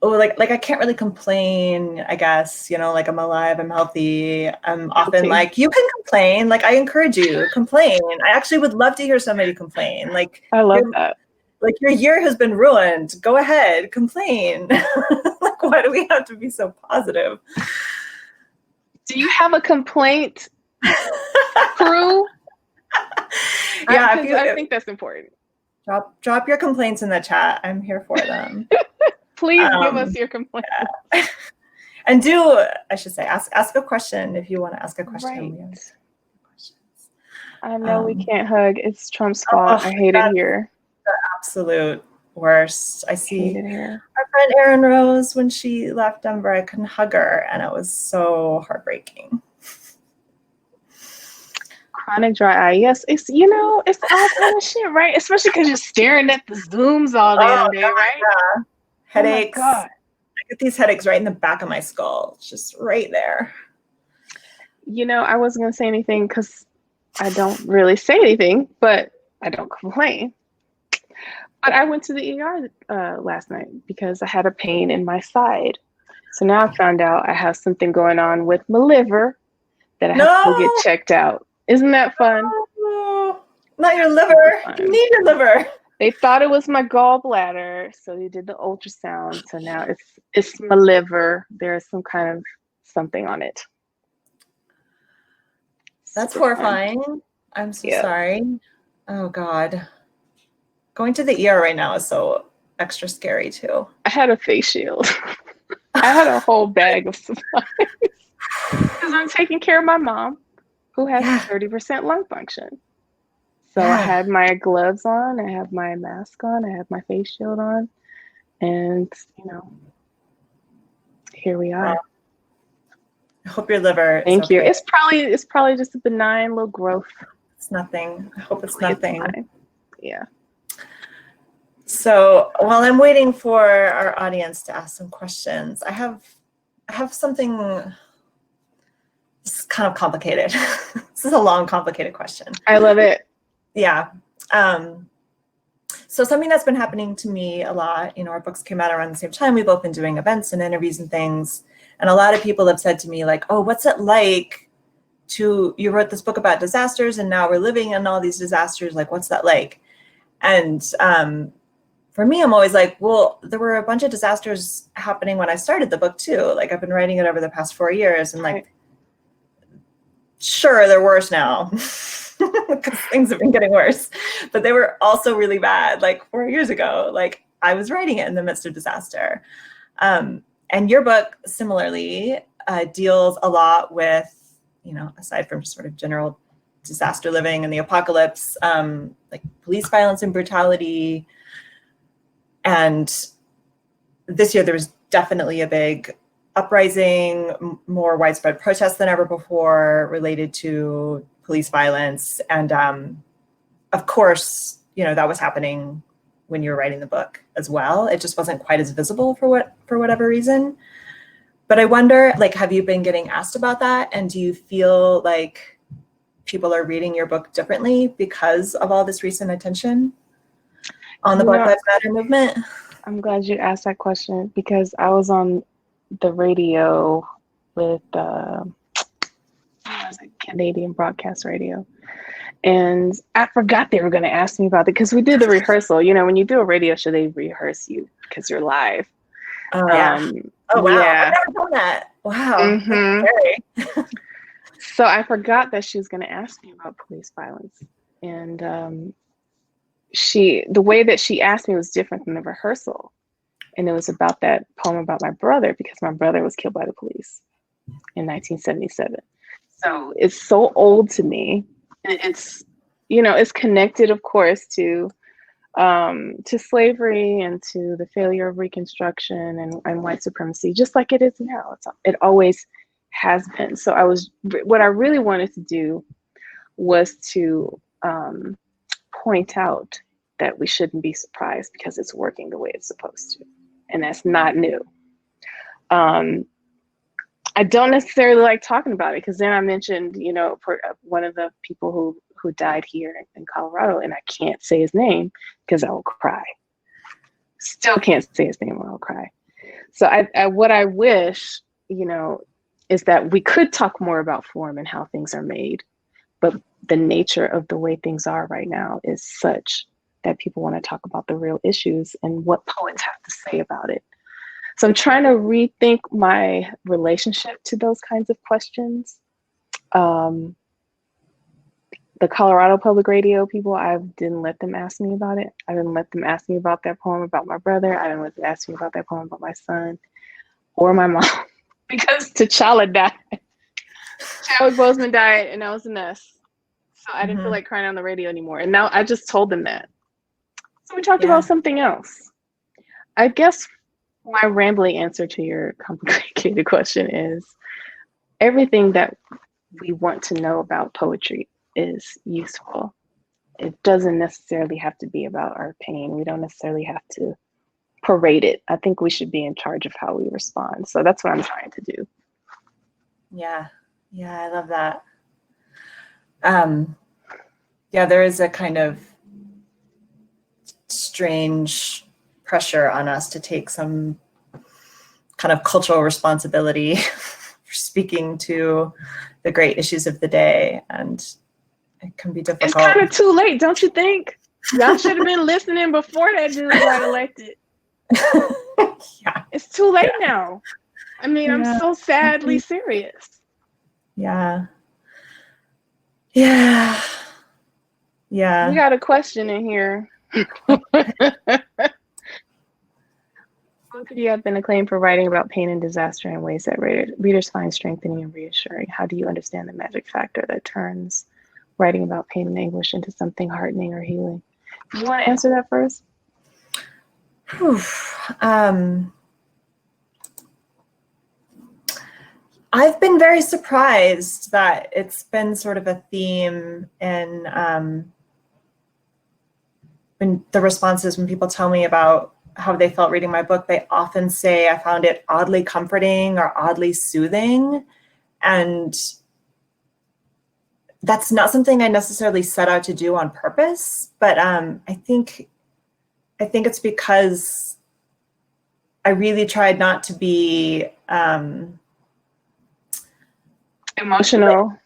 [SPEAKER 3] oh, like I can't really complain, I guess, like I'm alive, I'm healthy. I'm often like, you can complain. Like, I encourage you, complain. I actually would love to hear somebody complain. Like,
[SPEAKER 2] I love that.
[SPEAKER 3] Like, your year has been ruined. Go ahead, complain. Like, why do we have to be so positive?
[SPEAKER 2] Do you have a complaint crew?
[SPEAKER 3] Yeah,
[SPEAKER 2] I think that's important.
[SPEAKER 3] Drop your complaints in the chat. I'm here for them.
[SPEAKER 2] Please give us your complaints.
[SPEAKER 3] Yeah. And I should say, ask a question if you want to ask a question.
[SPEAKER 2] Right. I know we can't hug. It's Trump's fault. I hate it here.
[SPEAKER 3] The absolute worst. I see
[SPEAKER 2] our
[SPEAKER 3] friend Erin Rose, when she left Denver, I couldn't hug her, and it was so heartbreaking.
[SPEAKER 2] Chronic dry eye. Yes, it's it's all kind of shit, right? Especially because you're staring at the Zooms all damn day,
[SPEAKER 3] God,
[SPEAKER 2] right?
[SPEAKER 3] yeah. Headaches.
[SPEAKER 2] Oh my God.
[SPEAKER 3] I get these headaches right in the back of my skull. It's just right there.
[SPEAKER 2] I wasn't gonna say anything because I don't really say anything, but I don't complain. But I went to the ER last night because I had a pain in my side. So now I found out I have something going on with my liver that I have to go get checked out. Isn't that fun?
[SPEAKER 3] No, not your liver. You need your liver.
[SPEAKER 2] They thought it was my gallbladder, so they did the ultrasound. So now it's my liver. There's some kind of something on it.
[SPEAKER 3] That's
[SPEAKER 2] Super
[SPEAKER 3] horrifying.
[SPEAKER 2] fun.
[SPEAKER 3] I'm so sorry. Oh God. Going to the ER right now is so extra scary too.
[SPEAKER 2] I had a face shield. I had a whole bag of supplies because I'm taking care of my mom, who has 30% lung function. So I had my gloves on, I have my mask on, I have my face shield on, and here we are.
[SPEAKER 3] Wow. I hope your liver.
[SPEAKER 2] Thank you. It's probably just a benign little growth.
[SPEAKER 3] It's nothing. I hope it's nothing.
[SPEAKER 2] Yeah.
[SPEAKER 3] So while I'm waiting for our audience to ask some questions, I have something. This is kind of complicated. This is a long, complicated question.
[SPEAKER 2] I love it.
[SPEAKER 3] Yeah. So something that's been happening to me a lot, our books came out around the same time. We've both been doing events and interviews and things. And a lot of people have said to me like, oh, what's it like you wrote this book about disasters and now we're living in all these disasters. Like, what's that like? And for me, I'm always like, well, there were a bunch of disasters happening when I started the book too. Like I've been writing it over the past 4 years and like, sure, they're worse now because things have been getting worse, but they were also really bad. Like 4 years ago, like I was writing it in the midst of disaster. And your book similarly deals a lot with, aside from sort of general disaster living and the apocalypse, like police violence and brutality. And this year there was definitely a big uprising, more widespread protests than ever before related to police violence. And of course, that was happening when you were writing the book as well. It just wasn't quite as visible for whatever reason. But I wonder, like, have you been getting asked about that? And do you feel like people are reading your book differently because of all this recent attention on the Black Lives Matter movement?
[SPEAKER 2] I'm glad you asked that question because I was on the radio with Canadian broadcast radio. And I forgot they were going to ask me about it because we did the rehearsal. When you do a radio show, they rehearse you because you're live.
[SPEAKER 3] Oh, yeah. Oh, wow.
[SPEAKER 2] Yeah.
[SPEAKER 3] I've never done that. Wow.
[SPEAKER 2] Mm-hmm. So I forgot that she was going to ask me about police violence. And the way that she asked me was different than the rehearsal. And it was about that poem about my brother because my brother was killed by the police in 1977. So it's so old to me. And it's, it's connected, of course, to slavery and to the failure of Reconstruction and white supremacy, just like it is now. It always has been. So what I really wanted to do was to point out that we shouldn't be surprised because it's working the way it's supposed to. And that's not new. I don't necessarily like talking about it because then I mentioned, one of the people who died here in Colorado, and I can't say his name because I will cry. Still can't say his name or I'll cry. So what I wish, is that we could talk more about form and how things are made, but the nature of the way things are right now is such that people want to talk about the real issues and what poets have to say about it. So I'm trying to rethink my relationship to those kinds of questions. The Colorado Public Radio people, I didn't let them ask me about it. I didn't let them ask me about that poem about my brother. I didn't let them ask me about that poem about my son or my mom because T'Challa died. Chadwick Boseman died and I was a mess. So I didn't feel like crying on the radio anymore. And now I just told them that. So we talked about something else. I guess my rambling answer to your complicated question is everything that we want to know about poetry is useful. It doesn't necessarily have to be about our pain. We don't necessarily have to parade it. I think we should be in charge of how we respond. So that's what I'm trying to do.
[SPEAKER 3] Yeah. Yeah, I love that. Yeah, there is a kind of strange pressure on us to take some kind of cultural responsibility for speaking to the great issues of the day, and it can be difficult.
[SPEAKER 2] It's kind of too late, don't you think? Y'all should have been listening before that dude got elected.
[SPEAKER 3] Yeah.
[SPEAKER 2] It's too late now. I mean, I'm so sadly serious.
[SPEAKER 3] Yeah. Yeah. Yeah.
[SPEAKER 2] We got a question in here. Both of you have been acclaimed for writing about pain and disaster in ways that readers find strengthening and reassuring. How do you understand the magic factor that turns writing about pain and anguish into something heartening or healing? Do you want to answer that first?
[SPEAKER 3] I've been very surprised that it's been sort of a theme in the responses when people tell me about how they felt reading my book. They often say, I found it oddly comforting or oddly soothing. And that's not something I necessarily set out to do on purpose, but I think it's because I really tried not to be
[SPEAKER 2] emotional.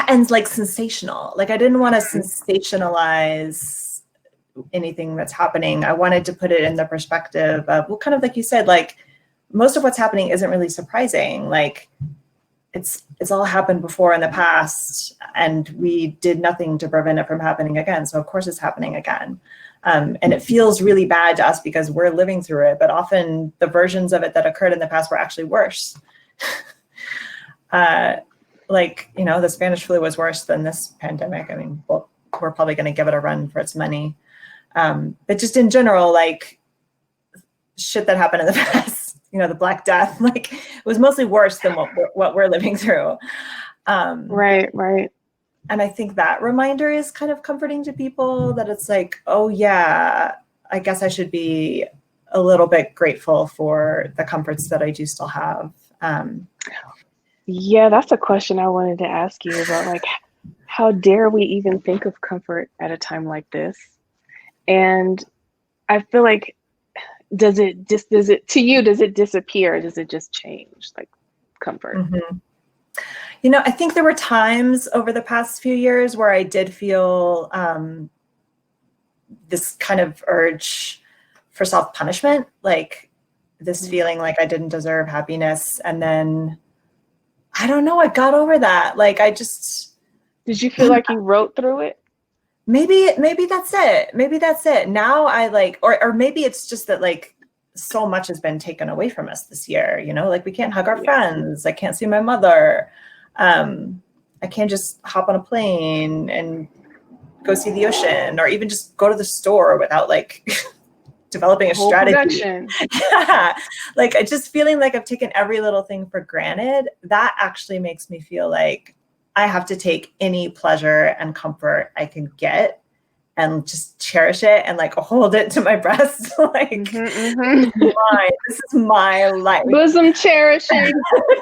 [SPEAKER 3] And like sensational. Like I didn't want to sensationalize anything that's happening. I wanted to put it in the perspective of, well, kind of like you said, like most of what's happening isn't really surprising. Like it's all happened before in the past, and we did nothing to prevent it from happening again. So of course it's happening again. And it feels really bad to us because we're living through it, but often the versions of it that occurred in the past were actually worse. Like, you know, the Spanish flu was worse than this pandemic. I mean, well, we're probably going to give it a run for its money. But just in general, like shit that happened in the past, you know, the Black Death, like it was mostly worse than what we're living through.
[SPEAKER 2] Right.
[SPEAKER 3] And I think that reminder is kind of comforting to people, that it's like, oh yeah, I guess I should be a little bit grateful for the comforts that I do still have.
[SPEAKER 2] Yeah, that's a question I wanted to ask you about, like, how dare we even think of comfort at a time like this? And I feel like, does it disappear? Does it just change, like comfort?
[SPEAKER 3] Mm-hmm. You know, I think there were times over the past few years where I did feel this kind of urge for self-punishment, like this feeling like I didn't deserve happiness. And then, I don't know, I got over that. Like
[SPEAKER 2] Did you feel like you wrote through it?
[SPEAKER 3] Maybe that's it. Maybe that's it. Now I like, or maybe it's just that like so much has been taken away from us this year, you know, like we can't hug our friends. I can't see my mother. I can't just hop on a plane and go see the ocean, or even just go to the store without like developing a strategy. Yeah. Like I just feeling like I've taken every little thing for granted. That actually makes me feel like I have to take any pleasure and comfort I can get and just cherish it and like hold it to my breast. Like this is my life.
[SPEAKER 2] Bosom cherishing.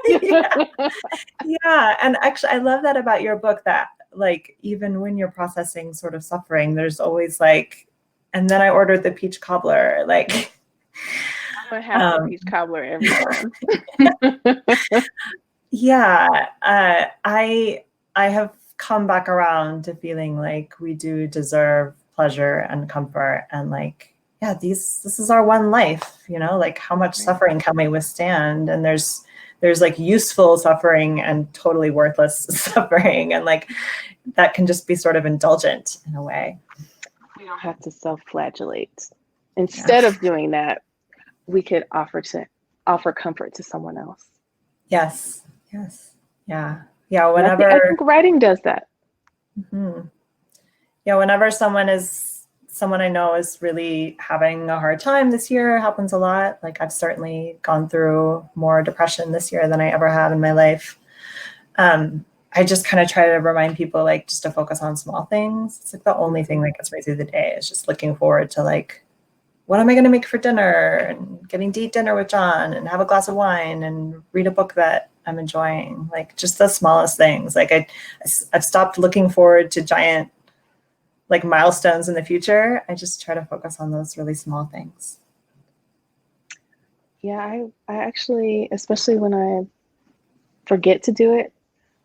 [SPEAKER 3] Yeah. And actually I love that about your book, that like even when you're processing sort of suffering, there's always like, and then I ordered the peach cobbler. Like
[SPEAKER 2] I'm gonna have the peach cobbler every time.
[SPEAKER 3] Yeah, I have come back around to feeling like we do deserve pleasure and comfort, and like, yeah, this is our one life, you know, like how much suffering can we withstand? And there's like useful suffering and totally worthless suffering, and like that can just be sort of indulgent in a way.
[SPEAKER 2] We don't have to self-flagellate. Instead of doing that, we could offer comfort to someone else.
[SPEAKER 3] Yes. Yeah. Whenever
[SPEAKER 2] I think writing does that.
[SPEAKER 3] Mm-hmm. Yeah. Whenever someone I know is really having a hard time this year, happens a lot. Like I've certainly gone through more depression this year than I ever have in my life. I just kind of try to remind people like just to focus on small things. It's like the only thing that gets me through the day is just looking forward to like, what am I going to make for dinner, and getting to eat dinner with John and have a glass of wine and read a book that I'm enjoying. Like just the smallest things. Like I've stopped looking forward to giant like milestones in the future. I just try to focus on those really small things.
[SPEAKER 2] Yeah, I actually, especially when I forget to do it,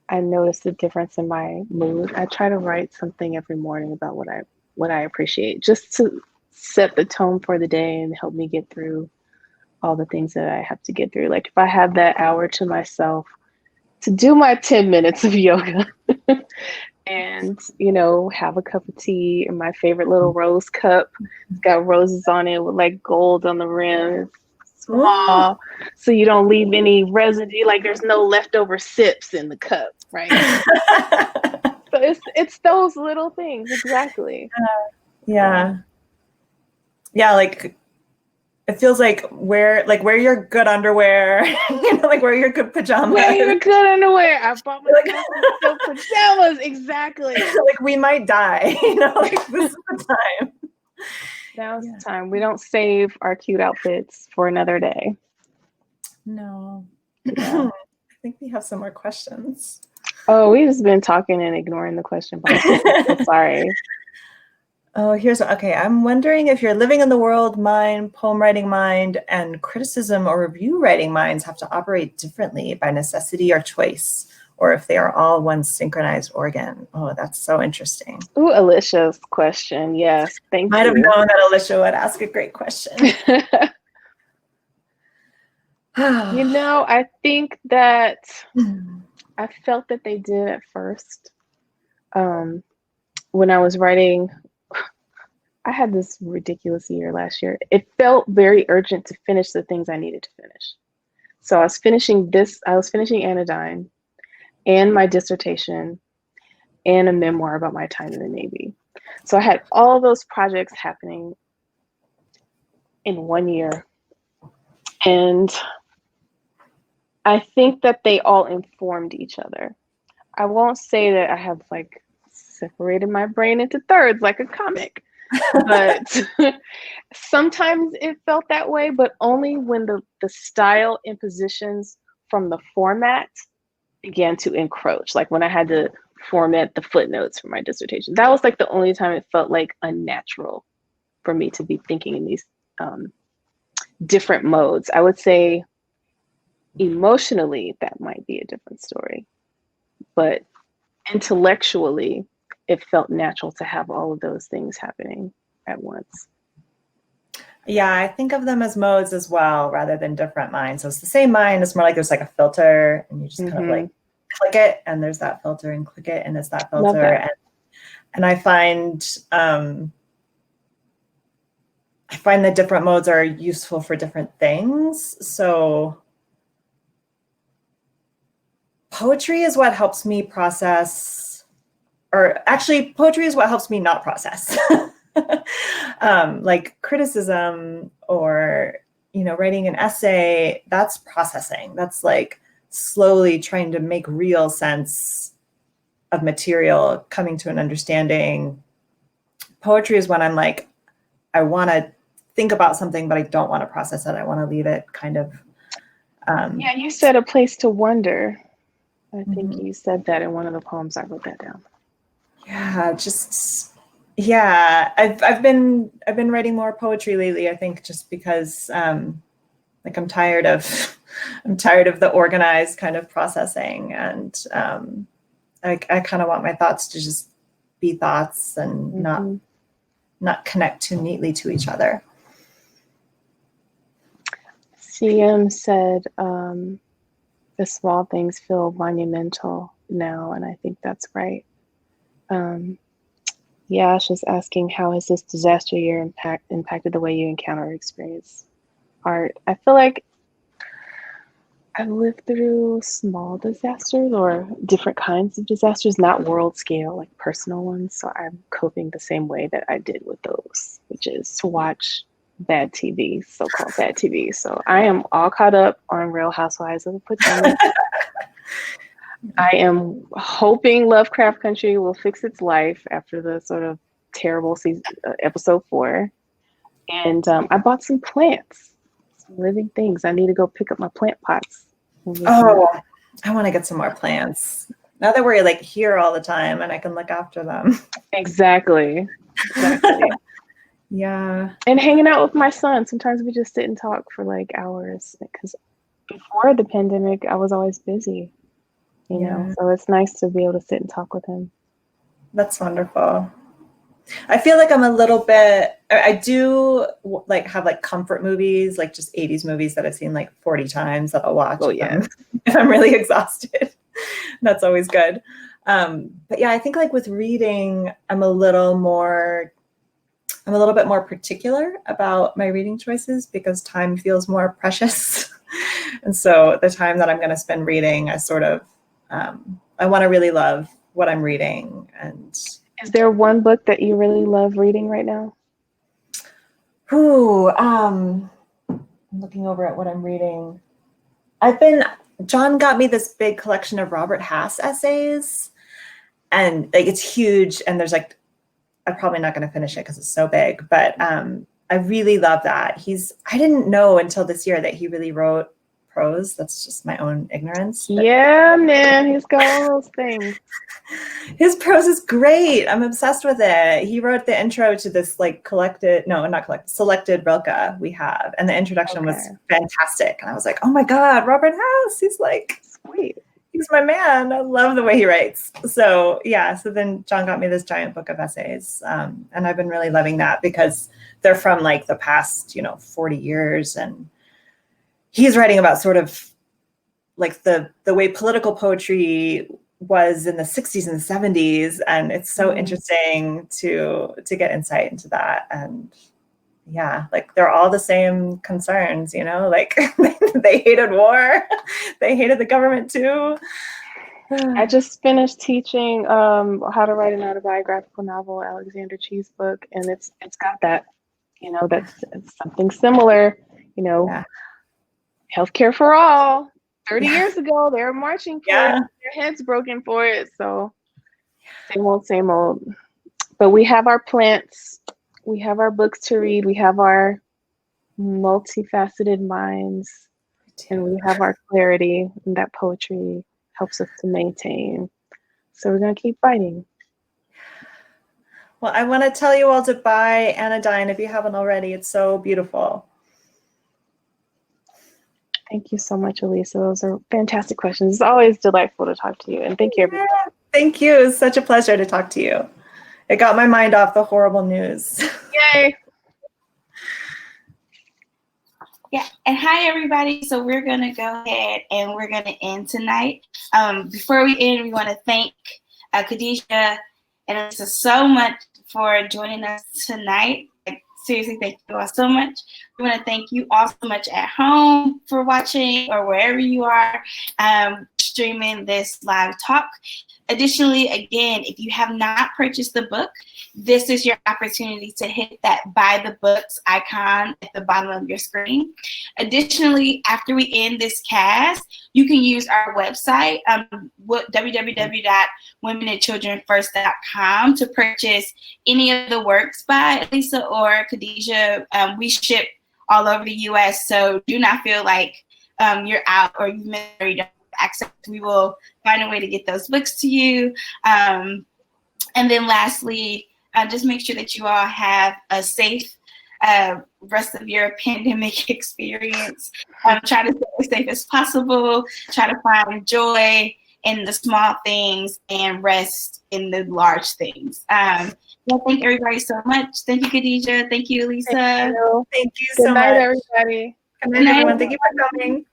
[SPEAKER 2] I notice the difference in my mood. I try to write something every morning about what I appreciate, just to set the tone for the day and help me get through all the things that I have to get through. Like if I have that hour to myself to do my 10 minutes of yoga and, you know, have a cup of tea in my favorite little rose cup. It's got roses on it with like gold on the rim. It's small, so you don't leave any residue. Like there's no leftover sips in the cup, right? So it's those little things, exactly.
[SPEAKER 3] Yeah. Like it feels like wear your good underwear, you know, like wear your good pajamas.
[SPEAKER 2] Wear your good underwear. I bought myself some pajamas, exactly.
[SPEAKER 3] Like we might die, you know, like this is the time.
[SPEAKER 2] Now's the time. We don't save our cute outfits for another day.
[SPEAKER 3] No.
[SPEAKER 2] Yeah.
[SPEAKER 3] I think we have some more questions.
[SPEAKER 2] Oh, we've just been talking and ignoring the question box. I'm so sorry.
[SPEAKER 3] Oh, okay. I'm wondering if your living in the world mind, poem writing mind, and criticism or review writing minds have to operate differently by necessity or choice, or if they are all one synchronized organ. Oh, that's so interesting.
[SPEAKER 2] Ooh, Alicia's question. Yes, thank you.
[SPEAKER 3] Might have known that Alicia would ask a great question.
[SPEAKER 2] You know, I think that I felt that they did at first. When I was writing, I had this ridiculous year last year. It felt very urgent to finish the things I needed to finish. So I was finishing Anodyne and my dissertation and a memoir about my time in the Navy. So I had all those projects happening in 1 year. And I think that they all informed each other. I won't say that I have like separated my brain into thirds like a comic, but sometimes it felt that way, but only when the style impositions from the format began to encroach. Like when I had to format the footnotes for my dissertation, that was like the only time it felt like unnatural for me to be thinking in these different modes. I would say emotionally, that might be a different story, but intellectually, it felt natural to have all of those things happening at once.
[SPEAKER 3] Yeah, I think of them as modes as well, rather than different minds. So it's the same mind. It's more like there's like a filter, and you just kind of like click it, and there's that filter, and click it, and it's that filter.
[SPEAKER 2] That.
[SPEAKER 3] And I find that different modes are useful for different things. So poetry is what helps me process, or actually poetry is what helps me not process. Like criticism or, you know, writing an essay, that's processing. That's like slowly trying to make real sense of material, coming to an understanding. Poetry is when I'm like, I want to think about something, but I don't want to process it. I want to leave it kind of.
[SPEAKER 2] Yeah, you said a place to wonder. I think you said that in one of the poems. I wrote that down.
[SPEAKER 3] Yeah, I've been writing more poetry lately. I think just because like I'm tired of the organized kind of processing, and I kind of want my thoughts to just be thoughts and not connect too neatly to each other.
[SPEAKER 2] CM said the small things feel monumental now, and I think that's right. Yash is asking, how has this disaster year impacted the way you encounter or experience art? I feel like I've lived through small disasters or different kinds of disasters, not world scale, like personal ones. So I'm coping the same way that I did with those, which is to watch bad TV, so-called bad TV. So I am all caught up on Real Housewives of Potomac. I am hoping Lovecraft Country will fix its life after the sort of terrible season, episode 4. And I bought some plants, some living things. I need to go pick up my plant pots.
[SPEAKER 3] Oh, I want to get some more plants. Now that we're like here all the time and I can look after them.
[SPEAKER 2] Exactly.
[SPEAKER 3] Yeah.
[SPEAKER 2] And hanging out with my son. Sometimes we just sit and talk for like hours, because before the pandemic, I was always busy, you know, so it's nice to be able to sit and talk with him.
[SPEAKER 3] That's wonderful. I feel like I'm a little bit, I do like have like comfort movies, like just 80s movies that I've seen like 40 times that I'll watch if I'm really exhausted. That's always good. But yeah, I think like with reading, I'm a little bit more particular about my reading choices because time feels more precious. And so the time that I'm going to spend reading, I sort of, I want to really love what I'm reading. And
[SPEAKER 2] is there one book that you really love reading right now?
[SPEAKER 3] I'm looking over at what I'm reading. John got me this big collection of Robert Hass essays, and like it's huge. And there's like, I'm probably not going to finish it because it's so big, but I really love that. I didn't know until this year that he really wrote prose. That's just my own ignorance.
[SPEAKER 2] Yeah, man, he's got all those things.
[SPEAKER 3] His prose is great. I'm obsessed with it. He wrote the intro to this like selected Rilke we have. And the introduction was fantastic. And I was like, oh my God, Robert Hass. He's like, sweet. He's my man. I love the way he writes. So yeah, so then John got me this giant book of essays. And I've been really loving that because they're from like the past, 40 years. And he's writing about sort of like the way political poetry was in the 60s and 70s. And it's so interesting to get insight into that. And yeah, like they're all the same concerns, like they hated war. They hated the government too.
[SPEAKER 2] I just finished teaching how to write an autobiographical novel, Alexander Chee's book. And it's got that, that's something similar, healthcare for all. 30 years ago, they were marching for it, their heads broken for it. So same old. But we have our plants, we have our books to read, we have our multifaceted minds, and we have our clarity, and that poetry helps us to maintain. So we're going to keep fighting.
[SPEAKER 3] Well, I want to tell you all to buy Anodyne if you haven't already. It's so beautiful.
[SPEAKER 2] Thank you so much, Elisa. Those are fantastic questions. It's always delightful to talk to you. And thank you, everyone.
[SPEAKER 3] Thank you. It's such a pleasure to talk to you. It got my mind off the horrible news.
[SPEAKER 2] Yay.
[SPEAKER 1] Yeah, and hi, everybody. So we're going to go ahead and we're going to end tonight. Before we end, we want to thank Khadijah and Elisa so much for joining us tonight. Seriously, thank you all so much. We want to thank you all so much at home for watching or wherever you are streaming this live talk. Additionally, again, if you have not purchased the book, this is your opportunity to hit that buy the books icon at the bottom of your screen. Additionally, after we end this cast, you can use our website, www.womenandchildrenfirst.com, to purchase any of the works by Elisa or Khadijah. We ship all over the U.S., so do not feel like you're out or you've missed or you don't have access. We will find a way to get those books to you. And then lastly, just make sure that you all have a safe rest of your pandemic experience. Try to stay as safe as possible. Try to find joy in the small things and rest in the large things. Well, thank everybody so much. Thank you, Khadijah. Thank you, Elisa.
[SPEAKER 3] Thank you so much.
[SPEAKER 2] Good night, everybody.
[SPEAKER 3] Good night, everyone. Thank you for coming.